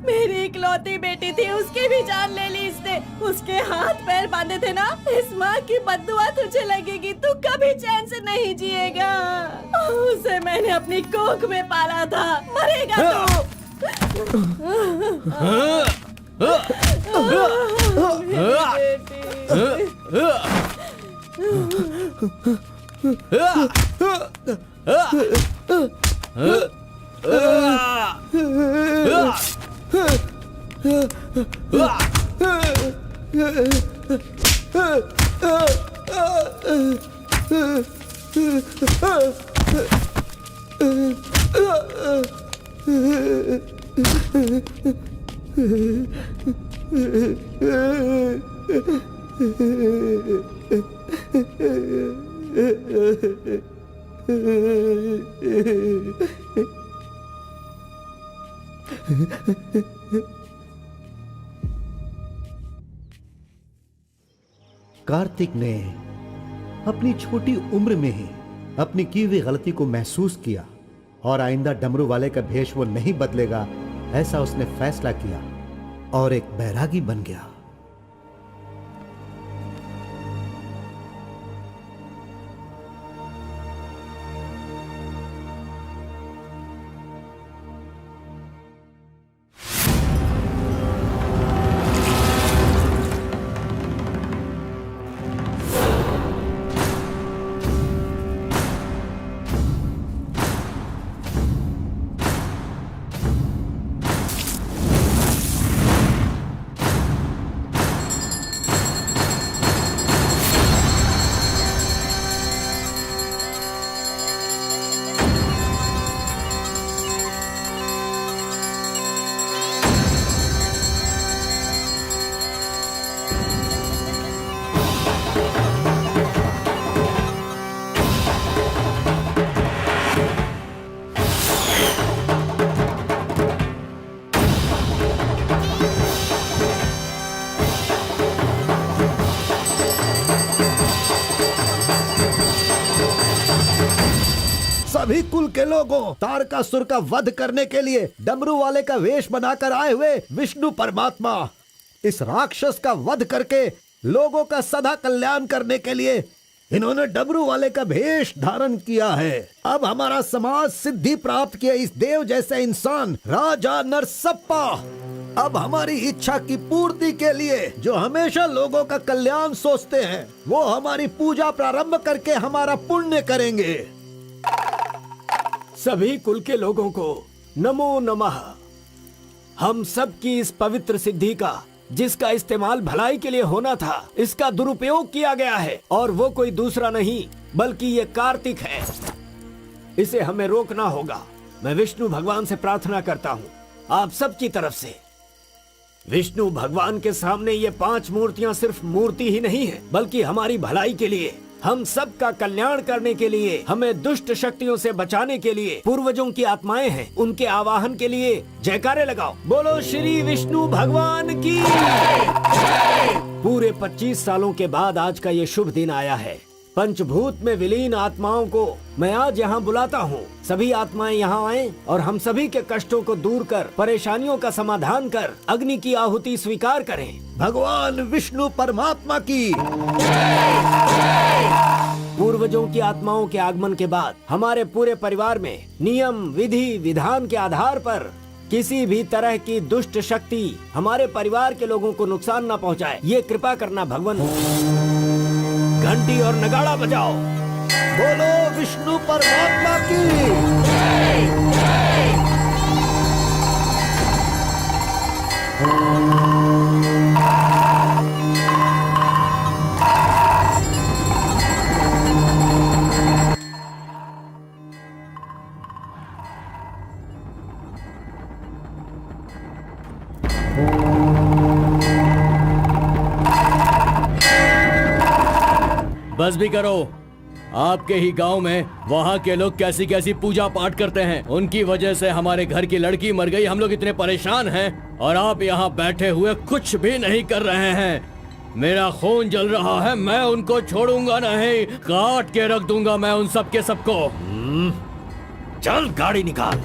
मेरी इकलौती बेटी थी, उसकी भी जान ले ली इसने। उसके हाथ पैर बांधे थे ना, इस माँ की बद्दुआ तुझे लगेगी, तू कभी चैन से नहीं जिएगा। उसे मैंने अपनी कोख में पाला था, मरेगा तू। कार्तिक ने अपनी छोटी उम्र में ही अपनी की हुई गलती को महसूस किया और आइंदा डमरू वाले का भेष वो नहीं बदलेगा, ऐसा उसने फैसला किया और एक बैरागी बन गया। सभी कुल के लोगों, तारकासुर का वध करने के लिए डमरू वाले का वेश बनाकर आए हुए विष्णु परमात्मा इस राक्षस का वध करके लोगों का सदा कल्याण करने के लिए इन्होंने डमरू वाले का भेष धारण किया है। अब हमारा समाज सिद्धि प्राप्त किया इस देव जैसे इंसान राजा नरसप्पा अब हमारी इच्छा की पूर्ति के लिए, जो हमेशा लोगों का कल्याण सोचते हैं, वो हमारी पूजा प्रारंभ करके हमारा पुण्य करेंगे। सभी कुल के लोगों को नमो नमः। हम सब की इस पवित्र सिद्धि का, जिसका इस्तेमाल भलाई के लिए होना था, इसका दुरुपयोग किया गया है और वो कोई दूसरा नहीं बल्कि ये कार्तिक है। इसे हमें रोकना होगा। मैं विष्णु भगवान से प्रार्थना करता हूँ आप सब की तरफ से। विष्णु भगवान के सामने ये 5 मूर्तियाँ सिर्फ मूर्ति ही नहीं है, बल्कि हमारी भलाई के लिए, हम सब का कल्याण करने के लिए, हमें दुष्ट शक्तियों से बचाने के लिए पूर्वजों की आत्माएं हैं, उनके आवाहन के लिए जयकारे लगाओ। बोलो श्री विष्णु भगवान की। पूरे 25 सालों के बाद आज का ये शुभ दिन आया है। पंचभूत में विलीन आत्माओं को मैं आज यहाँ बुलाता हूँ। सभी आत्माएं यहाँ आएं और हम सभी के कष्टों को दूर कर, परेशानियों का समाधान कर, अग्नि की आहुति स्वीकार करें। भगवान विष्णु परमात्मा की। पूर्व पूर्वजों की आत्माओं के आगमन के बाद हमारे पूरे परिवार में नियम, विधि, विधान के आधार पर किसी भी तरह की दुष्ट शक्ति हमारे परिवार के लोगों को नुकसान न पहुंचाए, ये कृपा करना भगवान। घंटी और नगाड़ा बजाओ। बोलो विष्णु परमात्मा की। बस भी करो। आपके ही गांव में वहाँ के लोग कैसी कैसी पूजा पाठ करते हैं। उनकी वजह से हमारे घर की लड़की मर गई। हम लोग इतने परेशान हैं और आप यहाँ बैठे हुए कुछ भी नहीं कर रहे हैं। मेरा खून जल रहा है, मैं उनको छोड़ूंगा नहीं, काट के रख दूंगा मैं उन सब के सबको। चल गाड़ी निकाल।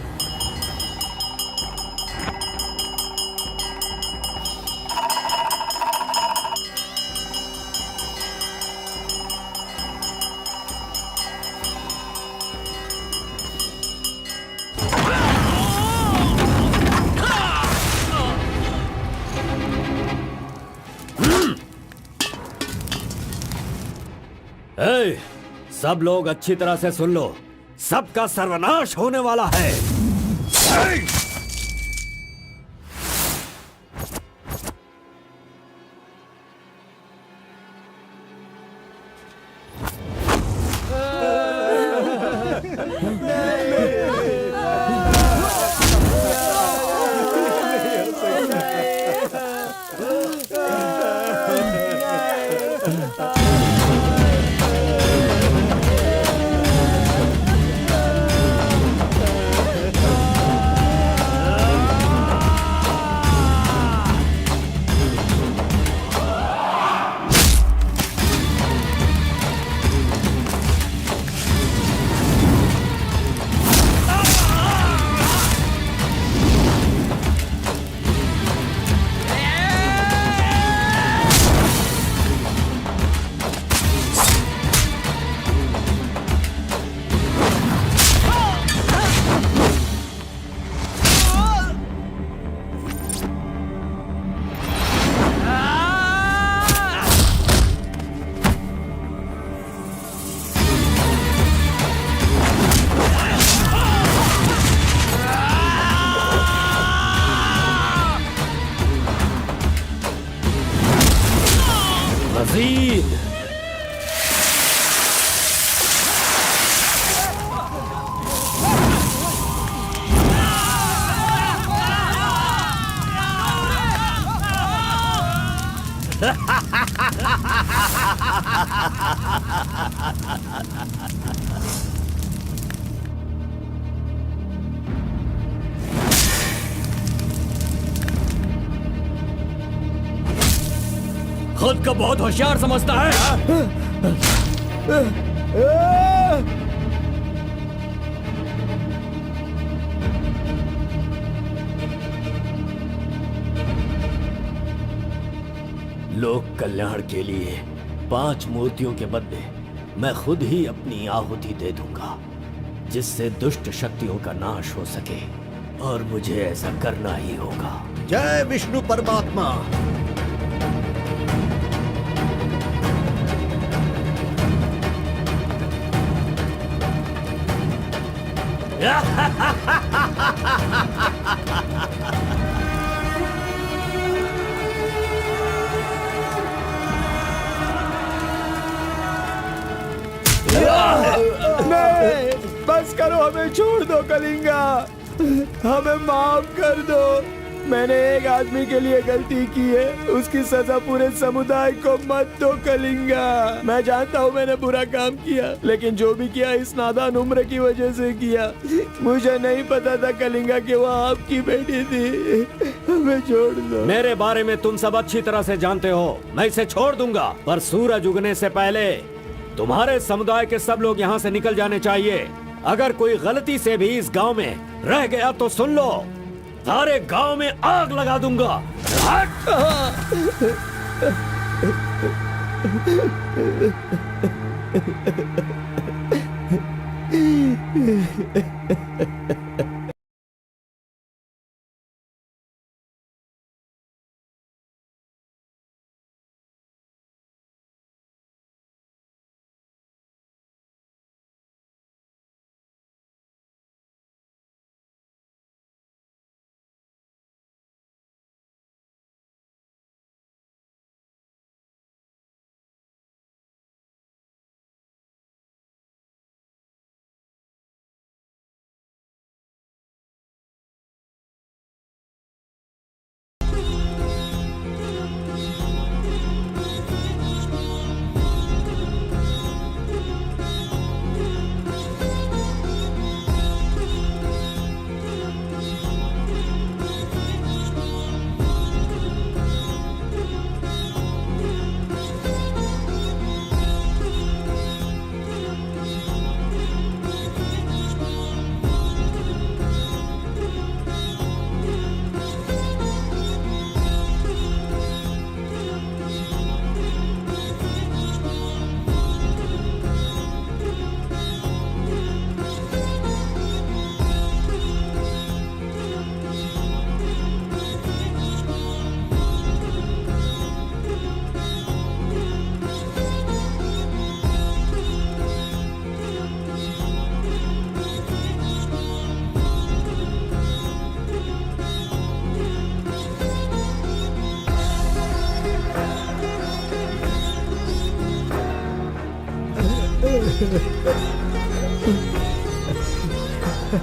ए, सब लोग अच्छी तरह से सुन लो, सबका सर्वनाश होने वाला है। मजीद खुद को बहुत होशियार समझता है। लोक कल्याण के लिए 5 मूर्तियों के बदले मैं खुद ही अपनी आहुति दे दूंगा, जिससे दुष्ट शक्तियों का नाश हो सके, और मुझे ऐसा करना ही होगा। जय विष्णु परमात्मा। नहीं, बस करो, हमें छोड़ दो कलिंगा, हमें माफ कर दो। मैंने एक आदमी के लिए गलती की है, उसकी सजा पूरे समुदाय को मत दो कलिंगा। मैं जानता हूँ मैंने बुरा काम किया, लेकिन जो भी किया इस नादान उम्र की वजह से किया। मुझे नहीं पता था कलिंगा कि वो आपकी बेटी थी। हमें छोड़ दो। मेरे बारे में तुम सब अच्छी तरह से जानते हो, मैं इसे छोड़ दूंगा, पर सूरज उगने से पहले तुम्हारे समुदाय के सब लोग यहाँ से निकल जाने चाहिए। अगर कोई गलती से भी इस गांव में रह गया तो सुन लो, सारे गांव में आग लगा दूंगा।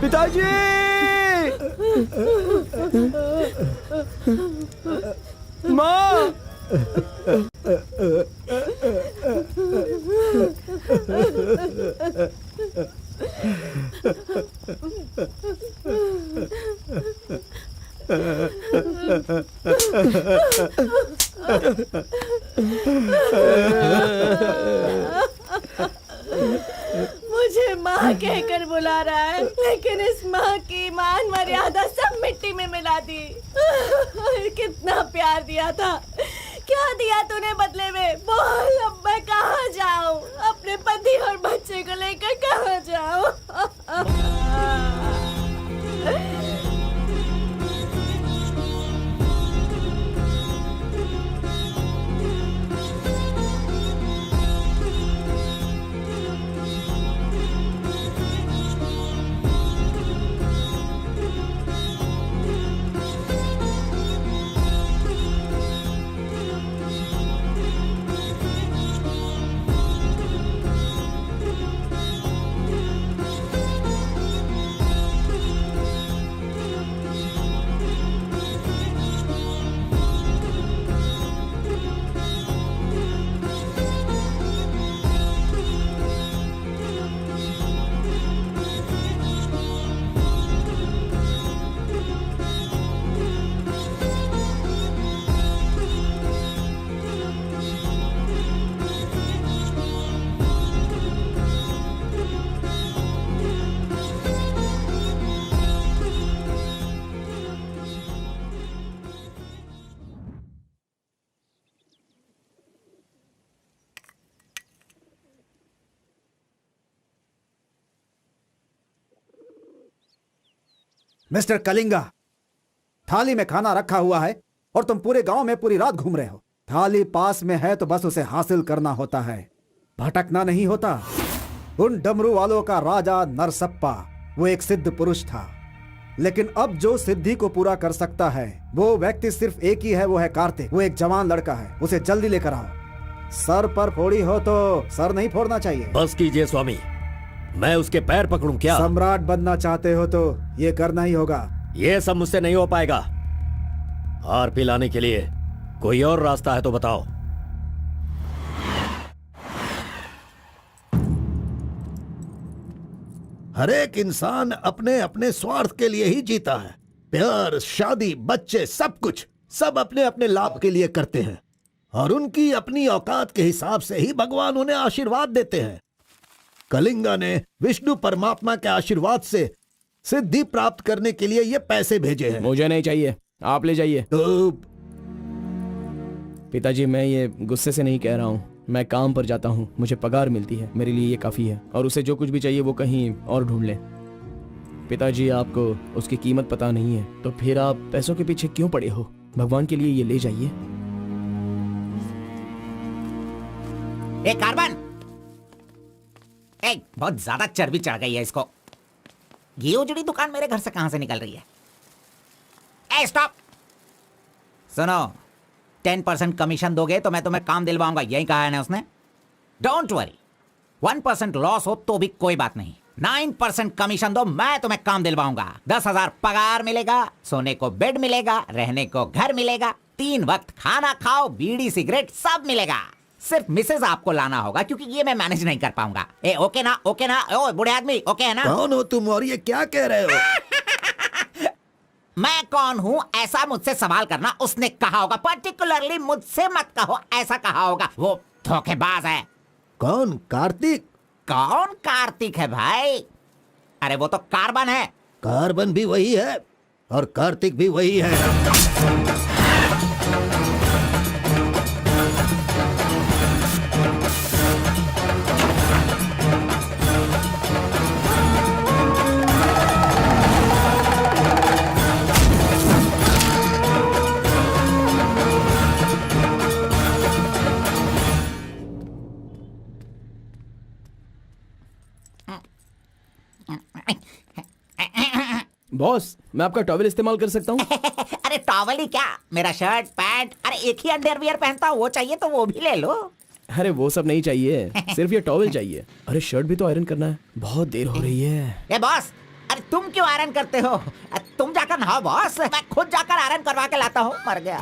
पिताजी! माँ! मुझे माँ कहकर बुला रहा है, लेकिन इस माँ की मान मर्यादा सब मिट्टी में मिला दी। कितना प्यार दिया था, क्या दिया तूने बदले में? बोल, अब मैं कहाँ जाऊँ? अपने पति और बच्चे को लेकर कहाँ जाऊँ? मिस्टर कलिंगा, थाली में खाना रखा हुआ है और तुम पूरे गांव में पूरी रात घूम रहे हो। थाली पास में है तो बस उसे हासिल करना होता है, भटकना नहीं होता। उन डमरू वालों का राजा नरसप्पा वो एक सिद्ध पुरुष था, लेकिन अब जो सिद्धि को पूरा कर सकता है वो व्यक्ति सिर्फ एक ही है, वो है कार्तिक। वो एक जवान लड़का है, उसे जल्दी लेकर आओ। सर पर फोड़ी हो तो सर नहीं फोड़ना चाहिए। बस कीजिए स्वामी, मैं उसके पैर पकड़ूं क्या? सम्राट बनना चाहते हो तो ये करना ही होगा। ये सब मुझसे नहीं हो पाएगा। हार पिलाने के लिए कोई और रास्ता है तो बताओ। हर एक इंसान अपने अपने स्वार्थ के लिए ही जीता है। प्यार, शादी, बच्चे, सब कुछ सब अपने अपने लाभ के लिए करते हैं और उनकी अपनी औकात के हिसाब से ही भगवान उन्हें आशीर्वाद देते हैं। कलिंगा ने विष्णु परमात्मा के आशीर्वाद से सिद्धि प्राप्त करने के लिए ये पैसे भेजे हैं। मुझे नहीं चाहिए, आप ले जाइए। तो पिताजी, मैं ये गुस्से से नहीं कह रहा हूँ, मैं काम पर जाता हूँ, मुझे पगार मिलती है, मेरे लिए ये काफी है। और उसे जो कुछ भी चाहिए वो कहीं और ढूंढ ले। पिताजी, आपको उसकी कीमत पता नहीं है, तो फिर आप पैसों के पीछे क्यों पड़े हो? भगवान के लिए ये ले जाइए। ए कार्बन, ए बहुत ज्यादा चर्बी चढ़ गई है इसको। ये उजड़ी दुकान मेरे घर से कहां से निकल रही है? ए स्टॉप, सुनो, 10% कमीशन दोगे तो मैं तुम्हें काम दिलवाऊंगा, यही कहा है ना उसने। डोंट वरी, 1% लॉस हो तो भी कोई बात नहीं, 9% कमीशन दो, मैं तुम्हें काम दिलवाऊंगा। 10,000 पगार मिलेगा, सोने को बेड मिलेगा, रहने को घर मिलेगा, 3 वक्त खाना खाओ, बीड़ी सिगरेट सब मिलेगा। सिर्फ मिसेज आपको लाना होगा, क्योंकि ये मैं मैनेज नहीं कर पाऊंगा। ए ओके ना, ओके ना? ओ बूढ़े आदमी, ओके है ना? कौन हो तुम और ये क्या कह रहे हो? मैं कौन हूँ ऐसा मुझसे सवाल करना उसने कहा होगा। पर्टिकुलरली मुझसे मत कहो, ऐसा कहा होगा। वो धोखेबाज है। कौन? कार्तिक? कौन कार्तिक है भाई? अरे वो तो कार्बन है। कार्बन भी वही है और कार्तिक भी वही है। बॉस, मैं आपका टॉवेल इस्तेमाल कर सकता हूँ? अरे टॉवल ही क्या, मेरा शर्ट पैंट, अरे एक ही अंडरवियर पहनता हूँ, वो चाहिए तो वो भी ले लो। अरे वो सब नहीं चाहिए, सिर्फ ये टॉवेल चाहिए। अरे शर्ट भी तो आयरन करना है, बहुत देर हो रही है। ए बॉस, अरे तुम क्यों आयरन करते हो? तुम जाकर नहाओ बॉस, मैं खुद जाकर आयरन करवा के लाता हूँ। मर गया।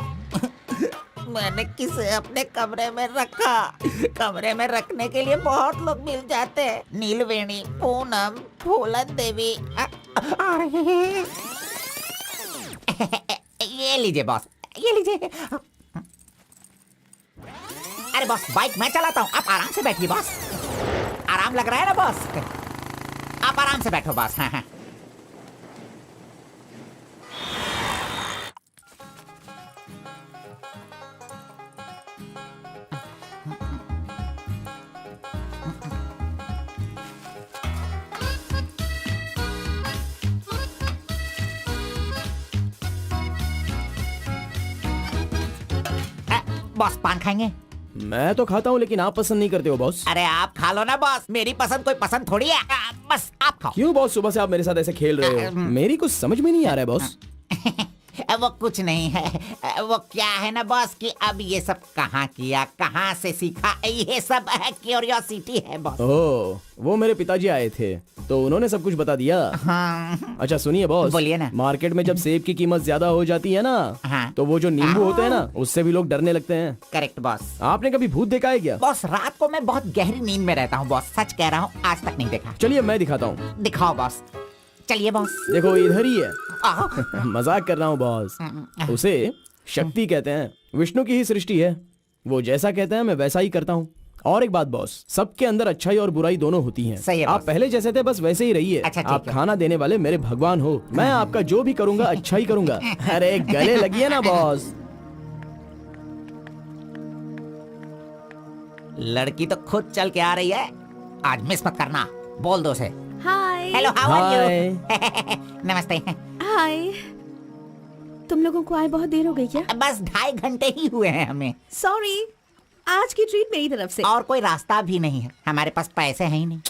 मैंने किसे अपने कमरे में रखा? कमरे में रखने के लिए बहुत लोग मिल जाते हैं। नीलवेणी, पूनम, फूलन देवी। ये लीजिए बॉस, ये लीजिए। अरे बॉस, बाइक मैं चलाता हूँ, आप आराम से बैठिए बॉस। आराम लग रहा है ना बॉस? आप आराम से बैठो बॉस। हाँ हाँ। बॉस पान खाएंगे? मैं तो खाता हूँ, लेकिन आप पसंद नहीं करते हो बॉस। अरे आप खा लो ना बॉस, मेरी पसंद कोई पसंद थोड़ी है। बस आप खाओ। क्यों बॉस, सुबह से आप मेरे साथ ऐसे खेल रहे हो? मेरी कुछ समझ में नहीं आ रहा है बॉस। वो कुछ नहीं है, वो क्या है ना बॉस कि अब ये सब कहाँ किया, कहाँ से सीखा, ये सब क्यूरियोसिटी है बॉस। ओह, वो मेरे पिताजी आए थे तो उन्होंने सब कुछ बता दिया। हाँ। अच्छा सुनिए बॉस, बोलिए ना। मार्केट में जब सेब की कीमत ज्यादा हो जाती है ना, हाँ। तो वो जो नींबू होते हैं ना, उससे भी लोग डरने लगते हैं। Correct boss. आपने कभी भूत देखा है क्या? बॉस रात को मैं बहुत गहरी नींद में रहता हूँ बॉस, सच कह रहा हूँ, आज तक नहीं देखा। चलिए मैं दिखाता हूँ। दिखाओ बॉस, चलिए बॉस। देखो इधर ही है। मजाक कर रहा हूँ बॉस। उसे शक्ति कहते हैं, विष्णु की ही सृष्टि है। वो जैसा कहते हैं मैं वैसा ही करता हूँ। और एक बात बॉस, सबके अंदर अच्छाई और बुराई दोनों होती हैं। सही है आप बॉस। पहले जैसे थे बस वैसे ही रहिए। अच्छा, ठीक आप है। खाना देने वाले मेरे भगवान हो, मैं आपका जो भी करूंगा अच्छा ही करूंगा। अरे गले लगिए ना बॉस। लड़की तो खुद चल के आ रही है, आज मिस मत करना। बोल दो उसे। Hi. Hello, how are hi. You? नमस्ते। हाय। तुम लोगों को आए बहुत देर हो गई क्या? बस 2.5 घंटे ही हुए हैं हमें, सॉरी, आज की ट्रीट मेरी तरफ से। और कोई रास्ता भी नहीं है, हमारे पास पैसे हैं ही नहीं।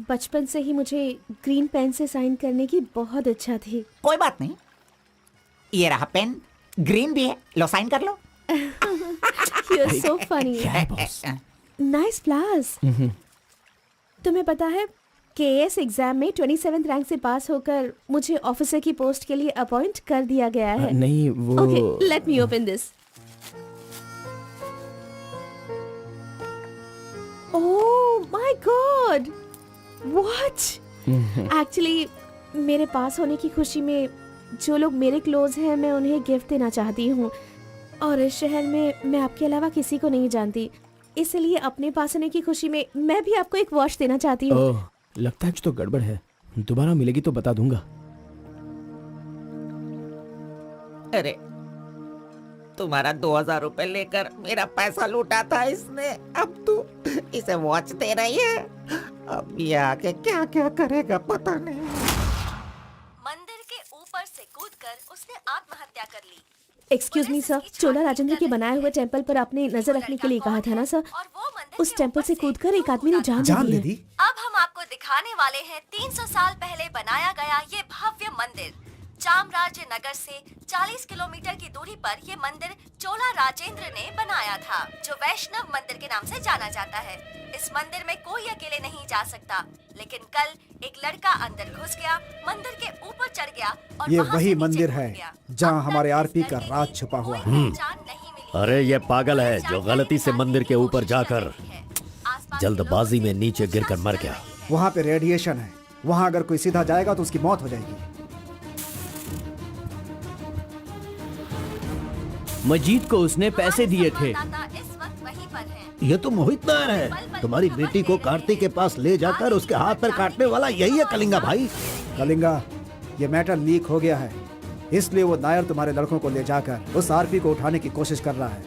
बचपन से ही मुझे ग्रीन पेन से साइन करने की बहुत इच्छा थी। कोई बात नहीं, ये रहा पेन, ग्रीन भी है, लो साइन कर लो। You're so funny. Nice flowers. तुम्हें पता है केएस एग्जाम में 27th रैंक से पास होकर मुझे ऑफिसर की पोस्ट के लिए अपॉइंट कर दिया गया है। नहीं वो। Okay, let me open this. Oh my God! What? Actually, मेरे पास होने की खुशी में जो लोग मेरे क्लोज हैं मैं उन्हें गिफ्ट देना चाहती हूँ, और इस शहर में मैं आपके अलावा किसी को नहीं जानती, इसलिए अपने पास होने की खुशी में मैं भी आपको एक वॉच देना चाहती हूँ। ओह, लगता है कुछ तो गड़बड़ है। दोबारा मिलेगी तो बता दूंगा। अरे तुम्हारा 2000 रुपए लेकर मेरा पैसा लूटा था इसने, अब तू इसे वॉच दे रही है। अब ये आके क्या क्या करेगा पता नहीं। मंदिर के ऊपर से कूदकर उसने आत्महत्या कर ली। एक्सक्यूज मी सर, चोला राजेंद्र के बनाए हुए टेम्पल पर आपने नजर रखने के लिए कहा था ना सर? और वो मंदिर उस के टेम्पल ऊपर से कूदकर एक आदमी ने जान जान ले ले ली दी। है। अब हम आपको दिखाने वाले हैं 300 साल पहले बनाया गया ये भव्य मंदिर। चामराज नगर से 40 किलोमीटर की दूरी पर ये मंदिर चोला राजेंद्र ने बनाया था, जो वैष्णव मंदिर के नाम से जाना जाता है। इस मंदिर में कोई अकेले नहीं जा सकता, लेकिन कल एक लड़का अंदर घुस गया, मंदिर के ऊपर चढ़ गया और ये वहां से वही नीचे मंदिर कूद है गया। जहाँ अब तक हमारे इस आरपी का लड़के राज की छुपा हुआ कोई है। पहचान नहीं मिली। अरे ये पागल है जो गलती से मंदिर के ऊपर जाकर जल्दबाजी में नीचे गिरकर मर गया। वहाँ पे रेडिएशन है, वहाँ अगर कोई सीधा जाएगा तो उसकी मौत हो जाएगी। मजीद को उसने पैसे दिए थे। इस वक्त वहीं पर है। ये तो मोहित नायर है। तुम्हारी बेटी को कार्तिक के पास ले जाकर उसके हाथ पर काटने वाला यही है कलिंगा भाई। कलिंगा, ये मैटर लीक हो गया है, इसलिए वो नायर तुम्हारे लड़कों को ले जाकर उस आरपी को उठाने की कोशिश कर रहा है।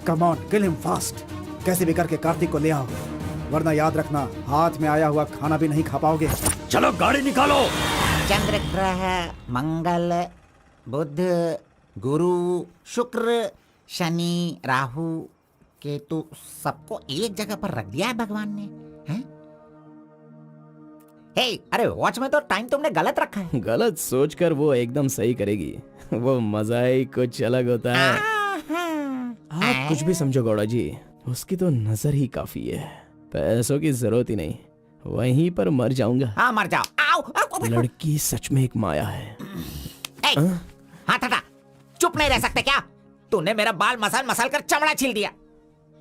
Come on, kill him fast. कैसे भी करके कार्तिक को ले आओ, वरना याद रखना हाथ में आया हुआ खाना भी नहीं खा पाओगे। चलो गाड़ी निकालो। चंद्र ग्रह, मंगल, बुध, गुरु, शुक्र, शनि, राहु, केतु, सबको एक जगह पर रख दिया है भगवान ने, हैं? हे, अरे वॉच में तो टाइम तुमने गलत रखा है। गलत सोचकर वो एकदम सही करेगी। वो मजा ही कुछ अलग होता है। आप कुछ भी समझो गौड़ा जी, उसकी तो नजर ही काफी है। पैसों की जरूरत ही नहीं, वहीं पर मर जाऊंगा। हाँ मर जाओ। आओ, आओ। लड़की सच में एक माया है। ए, हाथ हटा, चुप नहीं रह सकते क्या? तूने मेरा बाल मसल मसल कर चमड़ा छील दिया।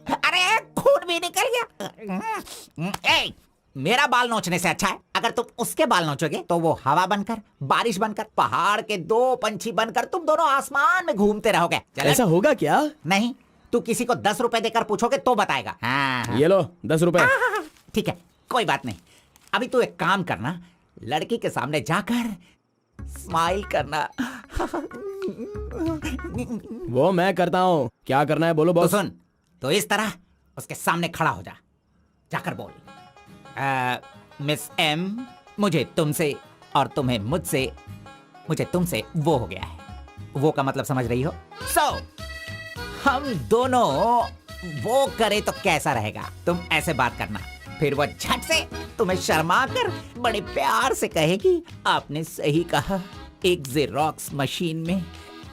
अरे खून भी निकल गया। ए, मेरा बाल नोचने से अच्छा है अगर तुम उसके बाल नोचोगे तो वो हवा बनकर, बारिश बनकर, पहाड़ के 2 पंछी बनकर तुम दोनों आसमान में घूमते रहोगे। ऐसा होगा क्या? नहीं, तू किसी को 10 रुपए देकर पूछोगे तो बताएगा। हाँ। ये लो 10 रुपए। ठीक है, कोई बात नहीं। अभी तू एक काम करना, लड़की के सामने जाकर स्माइल करना। वो मैं करता हूँ, क्या करना है बोलो तो बॉस। सुन, तो इस तरह उसके सामने खड़ा हो जा, जाकर बोल, मिस एम, मुझे तुमसे और तुम्हें मुझसे, मुझे तुमसे वो हो गया है। वो का मतलब समझ रही हो? हम दोनों वो करे तो कैसा रहेगा? तुम ऐसे बात करना, फिर वो झट से तुम्हें शर्मा कर बड़े प्यार से कहेगी, आपने सही कहा, एक जेरोक्स मशीन में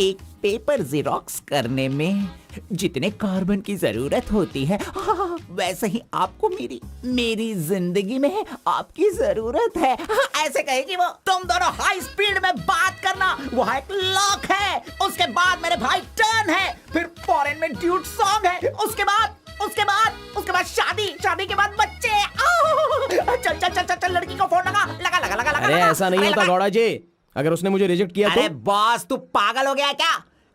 एक पेपर जेरोक्स करने में जितने कार्बन की जरूरत होती है, वैसे ही आपको मेरी जिंदगी में आपकी जरूरत है। ऐसे कहेगी वो। तुम दोनों हाई स्पीड में बात करना, वहाँ एक लॉक है, उसके बाद मेरे भाई टर्न है, फिर फॉरेन में ड्यूट सॉन्ग है, उसके बाद शादी के बाद बच्चे। चल लड़की को फोन लगा। अरे ऐसा नहीं होता गौड़ा जी, अगर उसने मुझे रिजेक्ट किया अरे तो? बॉस, तू पागल हो गया क्या?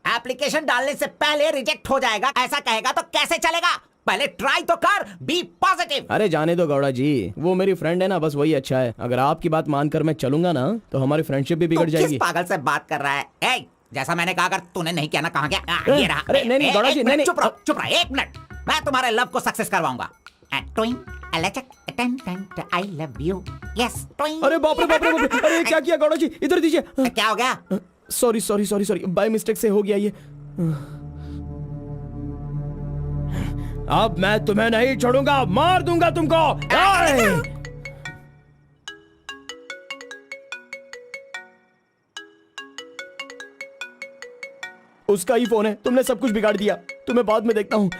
एप्लीकेशन डालने से पहले रिजेक्ट हो जाएगा, ऐसा कहेगा तो कैसे चलेगा? पहले ट्राई तो कर, बी पॉजिटिव। अरे जाने दो गौड़ा जी, वो मेरी फ्रेंड है ना, बस वही अच्छा है। अगर आपकी बात मानकर मैं चलूंगा ना तो हमारी फ्रेंडशिप भी बिगड़ जाएगी। किस पागल से बात कर रहा है? ए, जैसा मैंने कहा, अगर तूने नहीं किया ना, कहाँ गया? ये रहा। अरे नहीं गौड़ा जी, नहीं। चुप रहो 1 मिनट, मैं तुम्हारे लव को सक्सेस करवाऊंगा। I love you. Yes. अरे बाप रे। अरे क्या किया गौड़ा जी, इधर दीजिए। क्या हो गया? सॉरी, बाय मिस्टेक से हो गया ये। अब मैं तुम्हें नहीं छोड़ूंगा, मार दूंगा तुमको। उसका ही फोन है, तुमने सब कुछ बिगाड़ दिया। तुम्हें बाद में देखता हूँ।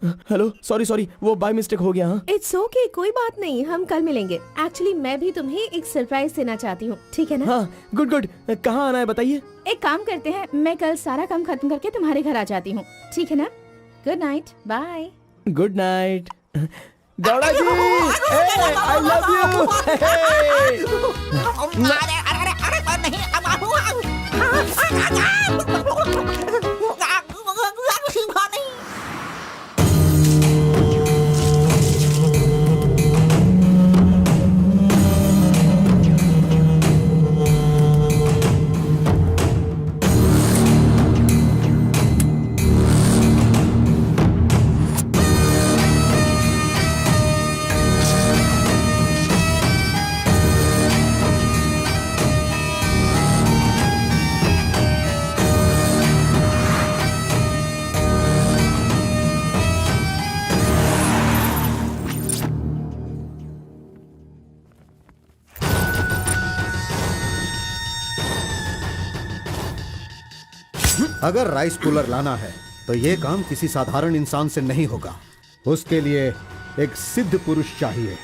हेलो, सॉरी, वो बाय मिस्टेक हो गया। हाँ इट्स ओके, कोई बात नहीं, हम कल मिलेंगे। एक्चुअली मैं भी तुम्हें एक सरप्राइज देना चाहती हूँ, ठीक है ना? हाँ, गुड। कहाँ आना है बताइए? एक काम करते हैं, मैं कल सारा काम खत्म करके तुम्हारे घर आ जाती हूँ, ठीक है ना? Good night, bye. Good night Gowda ji, I love you. अरे नहीं। अगर राइस कूलर लाना है तो ये काम किसी साधारण इंसान से नहीं होगा। उसके लिए एक सिद्ध पुरुष चाहिए।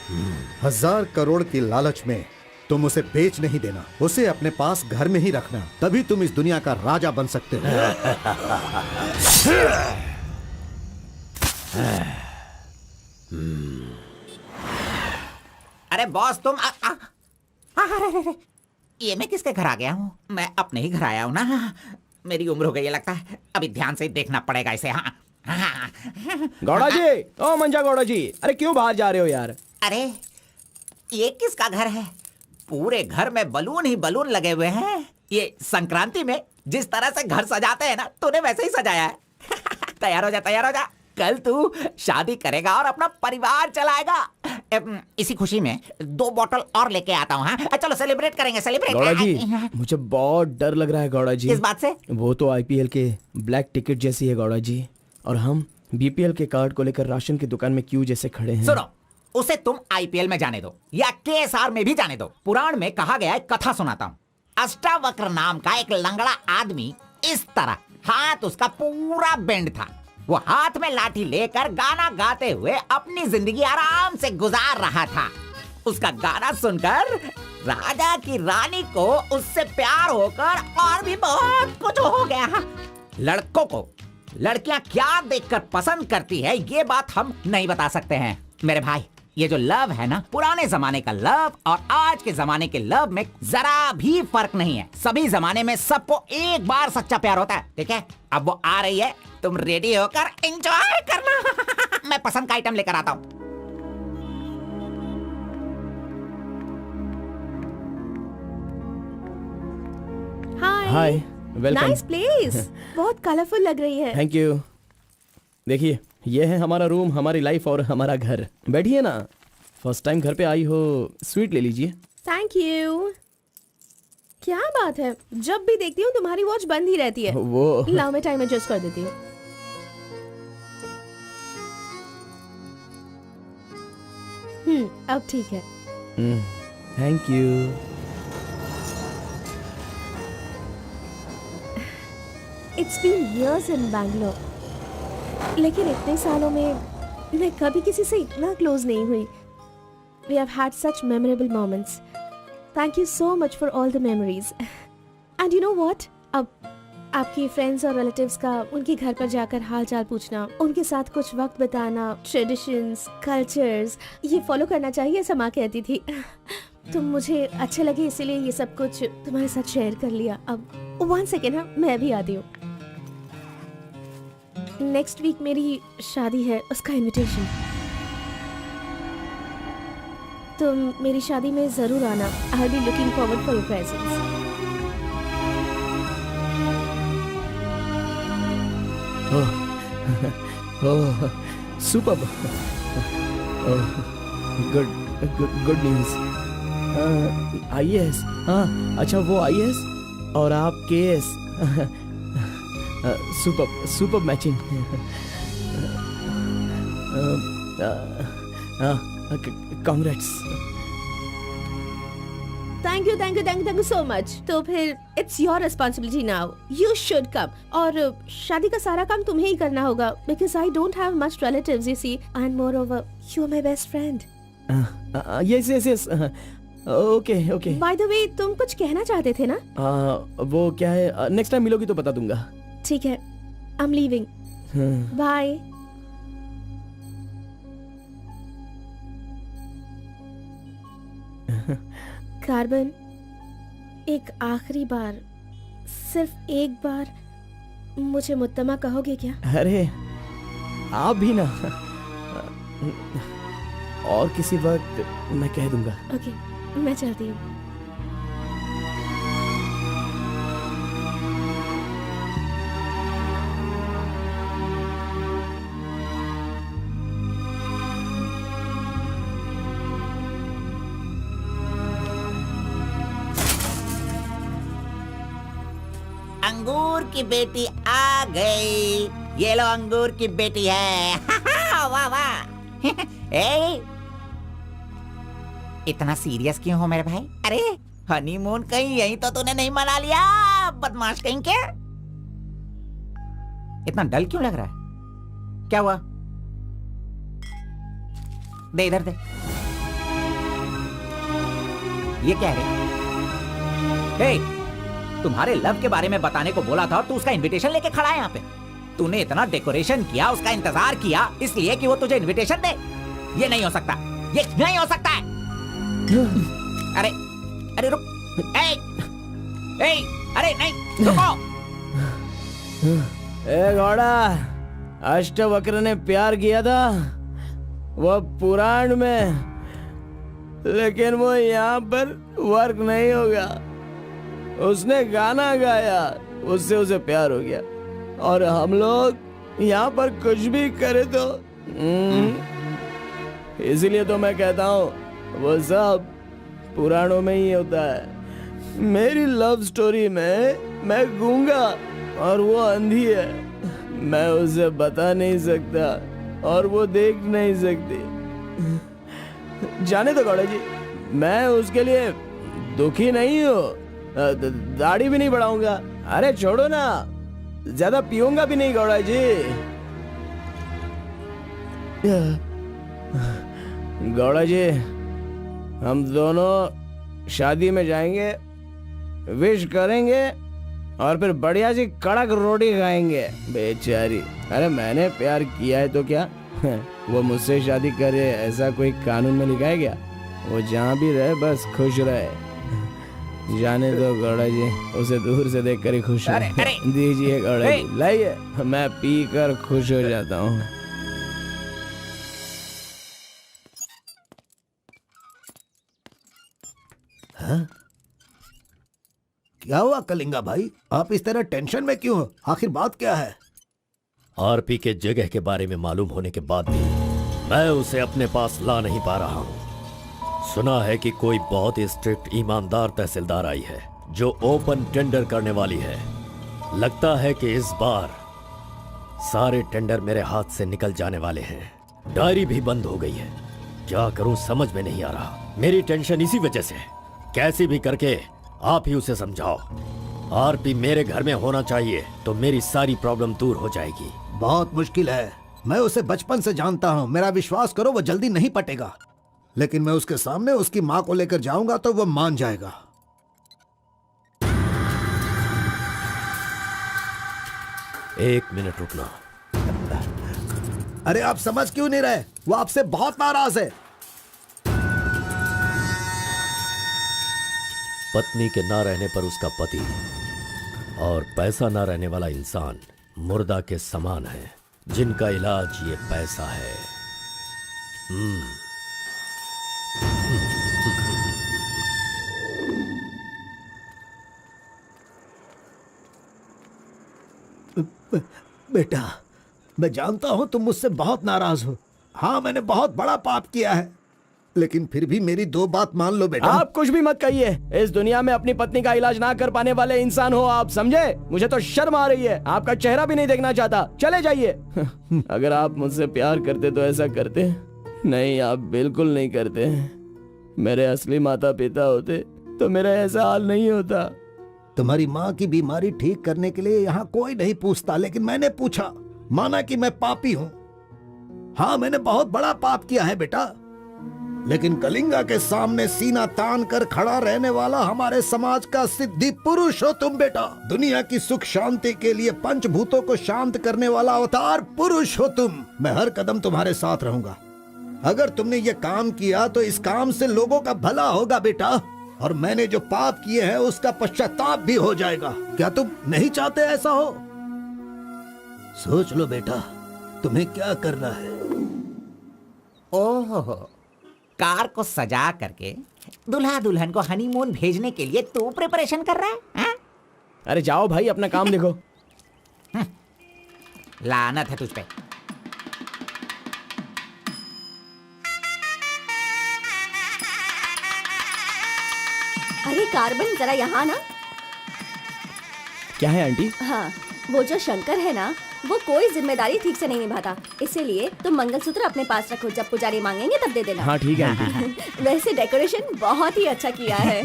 1000 करोड़ की लालच में तुम उसे बेच नहीं देना, उसे अपने पास घर में ही रखना, तभी तुम इस दुनिया का राजा बन सकते हो। अरे बॉस तुम अरे, ये मैं किसके घर आ गया हूँ? मैं अपने ही घर आया हूँ ना। मेरी उम्र हो गई है लगता है, अभी ध्यान से देखना पड़ेगा इसे। हाँ गौड़ा जी, ओ मंजा गौड़ा जी, अरे क्यों बाहर जा रहे हो यार? अरे ये किसका घर है? पूरे घर में बलून ही बलून लगे हुए हैं। ये संक्रांति में जिस तरह से घर सजाते हैं ना, तूने वैसे ही सजाया है। तैयार हो जा, तैयार हो जा। कल तू शादी करेगा और अपना परिवार चलाएगा। इसी खुशी में 2 बॉटल और लेके आता हूँ। हाँ चलो सेलिब्रेट करेंगे, सेलिब्रेट। गौड़ा जी, मुझे बहुत डर लग रहा है गौड़ा जी। किस बात से? वो तो आईपीएल के ब्लैक टिकट जैसी है गौड़ा जी, और हम बीपीएल के कार्ड को लेकर राशन की दुकान में क्यों जैसे खड़े हैं। सुनो, उसे तुम आईपीएल में जाने दो या केएसआर में भी जाने दो। पुराण में कहा गया है, कथा सुनाता हूँ। अष्टावक्र नाम का एक लंगड़ा आदमी, इस तरह हाथ उसका पूरा बेंड था। वो हाथ में लाठी लेकर गाना गाते हुए अपनी जिंदगी आराम से गुजार रहा था। उसका गाना सुनकर राजा की रानी को उससे प्यार होकर और भी बहुत कुछ हो गया। लड़कों को लड़कियां क्या देखकर पसंद करती है, ये बात हम नहीं बता सकते हैं मेरे भाई। ये जो लव है ना, पुराने जमाने का लव और आज के जमाने के लव में जरा भी फर्क नहीं है। सभी जमाने में सबको एक बार सच्चा प्यार होता है, ठीक है? अब वो आ रही है, तुम रेडी होकर एंजॉय करना। मैं पसंद का आइटम लेकर आता हूँ। हाय, वेलकम। Nice place. बहुत कलरफुल लग रही है। Thank you. देखिए, ये है हमारा रूम, हमारी लाइफ और हमारा घर। बैठिए ना, फर्स्ट टाइम घर पे आई हो, स्वीट ले लीजिए। Thank you. क्या बात है, जब भी देखती हूँ तुम्हारी वॉच बंद ही रहती है। वो लाओ मैं टाइम एडजस्ट कर देती हूँ। अब ठीक है। Thank you. It's been years in Bangalore, लेकिन इतने सालों में मैं कभी किसी से इतना क्लोज नहीं हुई। We have had such memorable moments. Thank you so much for all the memories. And you know what? अब आपकी फ्रेंड्स और रिलेटिव्स का उनके घर पर जाकर हाल चाल पूछना, उनके साथ कुछ वक्त बिताना, ट्रेडिशंस, कल्चर्स, ये फॉलो करना चाहिए, ऐसा माँ कहती थी। तो मुझे अच्छे लगे, इसीलिए ये सब कुछ तुम्हारे साथ शेयर कर लिया। अब 1 सेकेंड, हाँ मैं भी आती हूँ। नेक्स्ट वीक मेरी शादी है, उसका इनविटेशन। तुम मेरी शादी में जरूर आना। I will be looking forward for your presence. Oh, superb. Good news. IAS, हाँ अच्छा, वो आईएएस और आप KS. Superb matching. Congrats. Thank you so much. तो फिर it's your responsibility now, you should come. और शादी का सारा काम तुम्हें ही करना होगा, because I don't have much relatives, you see, and moreover you are my best friend. Yes. Okay. By the way, तुम कुछ कहना चाहते थे ना? वो क्या है, नेक्स्ट टाइम मिलोगी तो बता दूंगा। ठीक है, I am leaving, bye. Carbon, एक आखिरी बार, सिर्फ एक बार मुझे मुत्तमा कहोगे क्या? अरे आप भी ना, और किसी वक्त मैं कह दूंगा। ओके, मैं चलती हूँ। अंगूर की बेटी आ गई। ये लो, अंगूर की बेटी है। वाह वाह। ए, इतना सीरियस क्यों हो मेरे भाई? अरे हनीमून कहीं यहीं तो तूने नहीं मना लिया, बदमाश कहीं के? इतना डल क्यों लग रहा है? क्या हुआ? दे इधर दे। ये क्या है? तुम्हारे लव के बारे में बताने को बोला था और तू उसका इनविटेशन लेके खड़ा है यहाँ पे। तूने इतना डेकोरेशन किया, उसका इंतजार किया इसलिए कि वो तुझे इनविटेशन दे। ये नहीं हो सकता, ये नहीं हो सकता है। अरे अरे रुक, अरे नहीं रुको। घोड़ा, अष्टवक्र ने प्यार किया था वो पुराण में, लेकिन वो यहाँ पर वर्क नहीं होगा। उसने गाना गाया, उससे उसे प्यार हो गया, और हम लोग यहाँ पर कुछ भी करे तो इसीलिए तो मैं कहता हूँ वो सब पुराणों में ही होता है। मेरी लव स्टोरी में मैं गूंगा और वो अंधी है। मैं उसे बता नहीं सकता और वो देख नहीं सकती। जाने दो गौड़ा जी, मैं उसके लिए दुखी नहीं हूँ, दाढ़ी भी नहीं बढ़ाऊंगा। अरे छोड़ो ना, ज्यादा पीऊंगा भी नहीं गौड़ा जी। गौड़ा जी, हम दोनों शादी में जाएंगे, विश करेंगे और फिर बढ़िया सी कड़क रोटी खाएंगे। बेचारी, अरे मैंने प्यार किया है तो क्या वो मुझसे शादी करे ऐसा कोई कानून में लिखा है क्या? वो जहाँ भी रहे बस खुश रहे। जाने दो गौड़ा जी, उसे दूर से देखकर ही खुश है। दीजिए गौड़ा जी, लाइए, मैं पी कर खुश हो जाता हूँ। हाँ? क्या हुआ कलिंगा भाई, आप इस तरह टेंशन में क्यों हो? आखिर बात क्या है? आरपी के जगह के बारे में मालूम होने के बाद भी मैं उसे अपने पास ला नहीं पा रहा हूँ। सुना है कि कोई बहुत ही स्ट्रिक्ट ईमानदार तहसीलदार आई है जो ओपन टेंडर करने वाली है। लगता है कि इस बार सारे टेंडर मेरे हाथ से निकल जाने वाले हैं। डायरी भी बंद हो गई है। क्या करूं समझ में नहीं आ रहा। मेरी टेंशन इसी वजह से है। कैसे भी करके आप ही उसे समझाओ। आरपी मेरे घर में होना चाहिए तो मेरी सारी प्रॉब्लम दूर हो जाएगी। बहुत मुश्किल है, मैं उसे बचपन से जानता हूँ। मेरा विश्वास करो, वो जल्दी नहीं पटेगा। लेकिन मैं उसके सामने उसकी माँ को लेकर जाऊंगा तो वो मान जाएगा। एक मिनट रुकना। अरे आप समझ क्यों नहीं रहे? वो आपसे बहुत नाराज है। पत्नी के ना रहने पर उसका पति और पैसा ना रहने वाला इंसान मुर्दा के समान है, जिनका इलाज ये पैसा है। बेटा, मैं जानता हूं तुम मुझसे बहुत नाराज हो। हाँ, मैंने बहुत बड़ा पाप किया है, लेकिन फिर भी मेरी दो बात मान लो बेटा। आप कुछ भी मत कहिए। इस दुनिया में अपनी पत्नी का इलाज ना कर पाने वाले इंसान हो आप, समझे? मुझे तो शर्म आ रही है। आपका चेहरा भी नहीं देखना चाहता। चले जाइए। अगर आप मुझसे प्यार करते तो ऐसा करते। नहीं, आप बिल्कुल नहीं करते। मेरे असली माता पिता होते तो मेरा ऐसा हाल नहीं होता। तुम्हारी माँ की बीमारी ठीक करने के लिए यहाँ कोई नहीं पूछता, लेकिन मैंने पूछा। माना कि मैं पापी हूँ। हाँ, मैंने बहुत बड़ा पाप किया है बेटा, लेकिन कलिंगा के सामने सीना तान कर खड़ा रहने वाला हमारे समाज का सिद्धि पुरुष हो तुम बेटा। दुनिया की सुख शांति के लिए पंचभूतों को शांत करने वाला अवतार पुरुष हो तुम। मैं हर कदम तुम्हारे साथ रहूंगा। अगर तुमने ये काम किया तो इस काम से लोगों का भला होगा बेटा, और मैंने जो पाप किए हैं उसका पश्चाताप भी हो जाएगा। क्या तुम नहीं चाहते ऐसा हो? सोच लो बेटा, तुम्हें क्या करना है। ओहो, कार को सजा करके दुल्हा दुल्हन को हनीमून भेजने के लिए तू प्रिपरेशन कर रहा है, हा? अरे जाओ भाई, अपना काम देखो। लानत है तुझ पे। अरे कार्बन, जरा यहाँ ना। क्या है आंटी? हाँ, वो जो शंकर है ना, वो कोई जिम्मेदारी ठीक से नहीं निभाता। इसीलिए तुम मंगलसूत्र अपने पास रखो, जब पुजारी मांगेंगे तब दे देना। हाँ ठीक है आंटी। वैसे डेकोरेशन बहुत ही अच्छा किया है।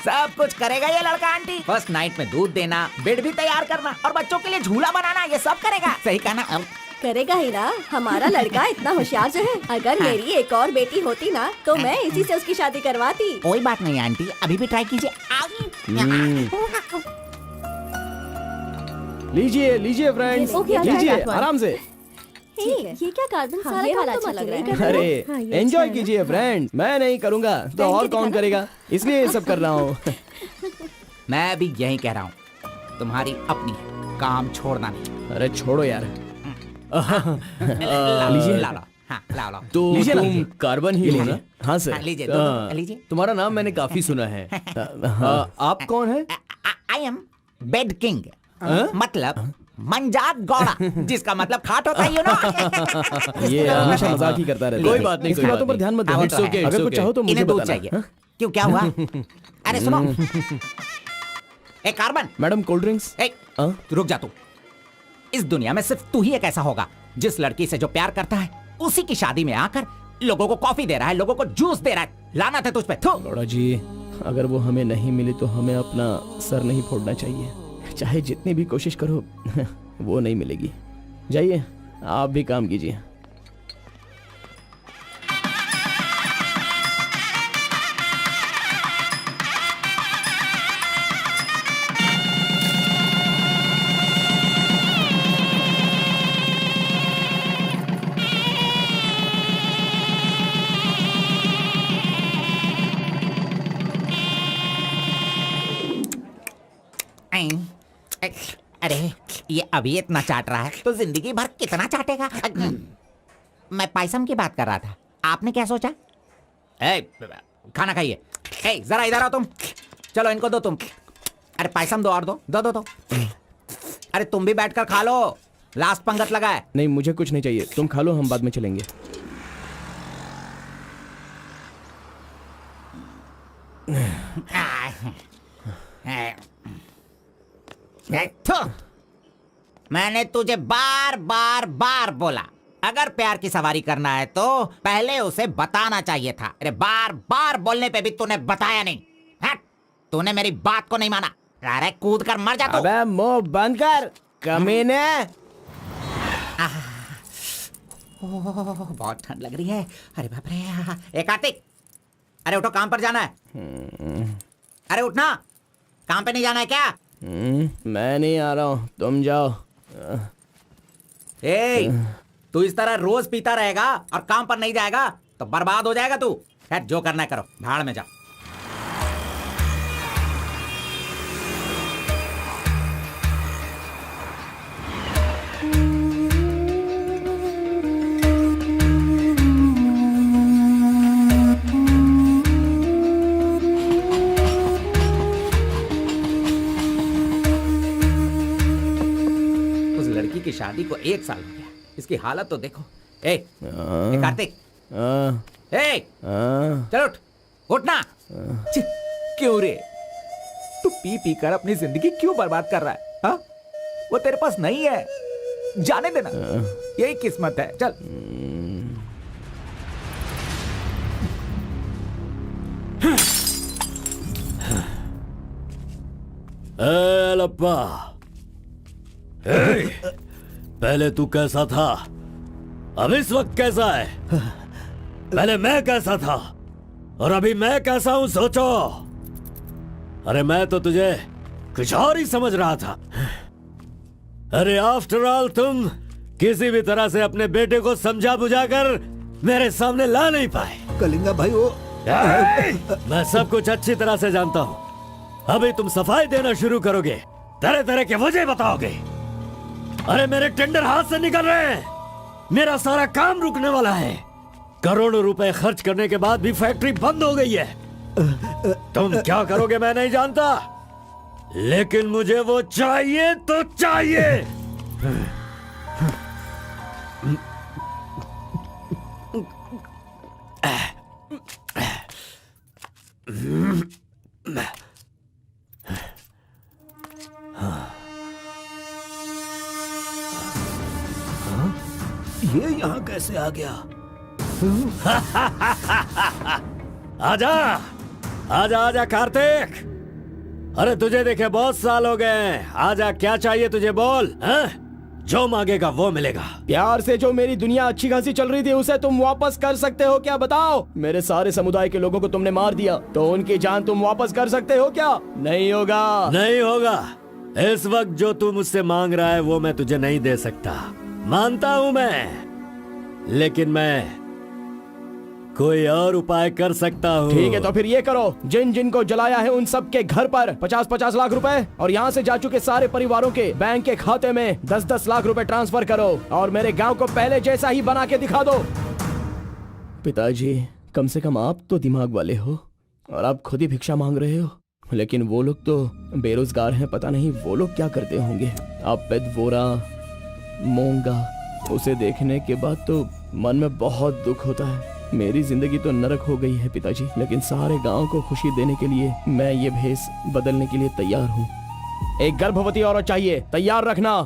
सब कुछ करेगा ये लड़का आंटी। फर्स्ट नाइट में दूध देना, बेड भी तैयार करना और बच्चों के लिए झूला बनाना, ये सब करेगा। सही कहा ना? करेगा ही ना, हमारा लड़का इतना होशियार जो है। अगर मेरी एक और बेटी होती ना तो मैं इसी से उसकी शादी करवाती। कोई बात नहीं आंटी, अभी भी ट्राई कीजिए। लीजिए लीजिए फ्रेंड्स, ओके, लीजिए ओके, आराम से। ये क्या कार्बन हाँ, सारा ये काम वाला तो अच्छा मत लग रहा है। नहीं अरे हाँ, ये एंजॉय अच्छा है। कीजिए फ्रेंड्स, मैं नहीं करूँगा तो और कौन करेगा, इसलिए ये सब कर रहा हूँ। मैं भी यही कह रहा हूँ, तुम्हारी अपनी काम छोड़ना नहीं। अरे छोड़ो यार। लीजिए, ला लो। हाँ, ला लो। तो लीजिए ना। तुम कार्बन ही लो ना? हाँ सर। हाँ, लीजिए, दो, लीजिए। तुम्हारा नाम मैंने काफी सुना है। आप कौन है? आई एम बेड किंग, मतलब मंजात गौड़ा, जिसका मतलब खाट होता है, यू नो। ये हमेशा मजाक ही करता रहता है। कोई बात नहीं, इसकी कोई बातों बात पर ध्यान मत नहीं। दो। It's okay, it's अगर कुछ okay। चाहो तो मुझे इन्हें दूध बताना। चाहिए। हाँ? क्यों, क्या हुआ? अरे सुनो, ए कार्बन, मैडम कोल्ड ड्रिंक्स। ए, रुक जा तू। इस दुनिया में सिर्फ तू ही एक ऐसा होगा जिस लड़की से जो प्यार करता है उसी की शादी में आकर लोगों को कॉफी दे रहा है, लोगों को जूस दे रहा है। लानत है तुझ पे। थू। गौड़ा जी, अगर वो हमें नहीं मिली तो हमें अपना सर नहीं फोड़ना चाहिए। चाहे जितनी भी कोशिश करो वो नहीं मिलेगी। जाइए, आप भी काम कीजिए। अरे ये अभी इतना चाट रहा है तो जिंदगी भर कितना चाटेगा। मैं पायसम की बात कर रहा था, आपने क्या सोचा? खाना खाइए। जरा इधर आओ तुम। चलो इनको दो तुम। अरे पायसम दो और दो दो दो दो। अरे तुम भी बैठकर खा लो, लास्ट पंगत लगा है। नहीं, मुझे कुछ नहीं चाहिए, तुम खा लो, हम बाद में चलेंगे। मैंने तुझे बार बार बार बोला, अगर प्यार की सवारी करना है तो पहले उसे बताना चाहिए था। अरे बार बार बोलने पे भी तूने बताया नहीं। हट, तूने मेरी बात को नहीं माना। अरे कूद कर मर जा तू। अबे मुंह बंद कर कमीने। बहुत ठंड लग रही है। अरे बाप रे। ए कार्तिक, अरे उठो, काम पर जाना है। अरे उठना, काम पे नहीं जाना है क्या? मैं नहीं आ रहा हूँ, तुम जाओ। ए, तू इस तरह रोज पीता रहेगा और काम पर नहीं जाएगा तो बर्बाद हो जाएगा तू। खैर जो करना है करो, भाड़ में जाओ। की शादी को 1 साल हो गया, इसकी हालत तो देखो। ए कार्तिक, चलो उठना। क्यों रे, तू पी पी कर अपनी जिंदगी क्यों बर्बाद कर रहा है? हा? वो तेरे पास नहीं है, जाने देना, यही किस्मत है। चल। लप्पा, पहले तू कैसा था, अब इस वक्त कैसा है? पहले मैं कैसा था और अभी मैं कैसा हूं, सोचो। अरे मैं तो तुझे कुछ और ही समझ रहा था। अरे आफ्टर ऑल तुम किसी भी तरह से अपने बेटे को समझा बुझाकर मेरे सामने ला नहीं पाए। कलिंगा भाई, वो मैं सब कुछ अच्छी तरह से जानता हूँ। अभी तुम सफाई देना शुरू करोगे, तरह तरह के वजह बताओगे। अरे मेरे टेंडर हाथ से निकल रहे हैं, मेरा सारा काम रुकने वाला है। करोड़ों रुपए खर्च करने के बाद भी फैक्ट्री बंद हो गई है। तुम क्या करोगे मैं नहीं जानता, लेकिन मुझे वो चाहिए तो चाहिए। ये यहाँ कैसे आ गया? आजा आजा आजा कार्तिक, अरे तुझे देखे बहुत साल हो गए, आजा क्या चाहिए तुझे बोल, हैं? जो मांगेगा वो मिलेगा। प्यार से जो मेरी दुनिया अच्छी खासी चल रही थी उसे तुम वापस कर सकते हो क्या, बताओ? मेरे सारे समुदाय के लोगों को तुमने मार दिया, तो उनकी जान तुम वापस कर सकते हो क्या? नहीं होगा। नहीं होगा। इस वक्त जो तू मुझसे मांग रहा है वो मैं तुझे नहीं दे सकता, मानता हूं मैं, लेकिन मैं कोई और उपाय कर सकता हूँ। ठीक है, तो फिर ये करो, जिन जिन को जलाया है उन सब के घर पर 50-50 लाख रुपए और यहाँ से जा चुके सारे परिवारों के बैंक के खाते में 10-10 लाख रुपए ट्रांसफर करो और मेरे गांव को पहले जैसा ही बना के दिखा दो। पिताजी, कम से कम आप तो दिमाग वाले हो और आप खुद ही भिक्षा मांग रहे हो, लेकिन वो लोग तो बेरोजगार हैं, पता नहीं वो लोग क्या करते होंगे। आप पेदवोरा मोंगा, उसे देखने के बाद तो मन में बहुत दुख होता है। मेरी जिंदगी तो नरक हो गई है पिताजी, लेकिन सारे गांव को खुशी देने के लिए मैं ये भेष बदलने के लिए तैयार हूँ। एक गर्भवती औरत चाहिए, तैयार रखना।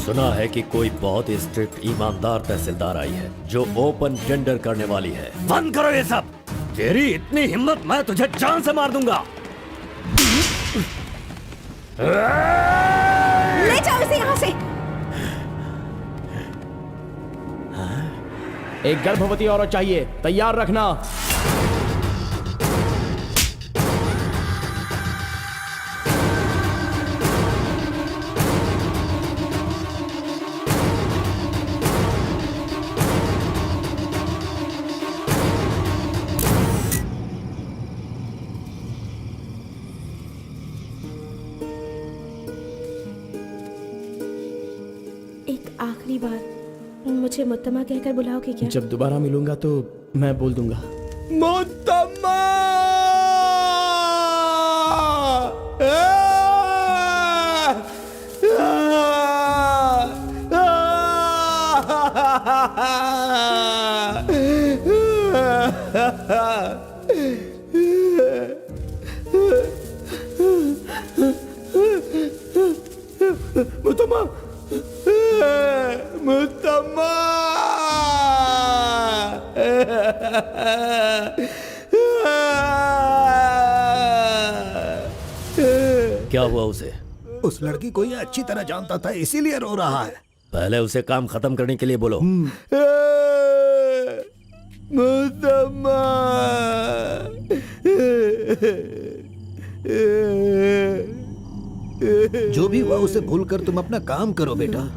सुना है कि कोई बहुत ही स्ट्रिक्ट ईमानदार तहसीलदार आई है जो ओपन टेंडर करने वाली है। बंद करो ये सब। तेरी इतनी हिम्मत, मैं तुझे जान से मार दूंगा। ले जाओ इसे यहाँ से। एक गर्भवती औरत चाहिए, तैयार रखना। एक आखिरी बार मुझे मुत्तमा कहकर बुलाओगे क्या? जब दोबारा मिलूंगा तो मैं बोल दूंगा। मुत्तम्मा! मुत्तम्मा! मुत्तम्मा! क्या हुआ उसे? उस लड़की को ये अच्छी तरह जानता था, इसीलिए रो रहा है। पहले उसे काम खत्म करने के लिए बोलो। मुत्तम्मा! जो भी हुआ उसे भूलकर तुम अपना काम करो बेटा।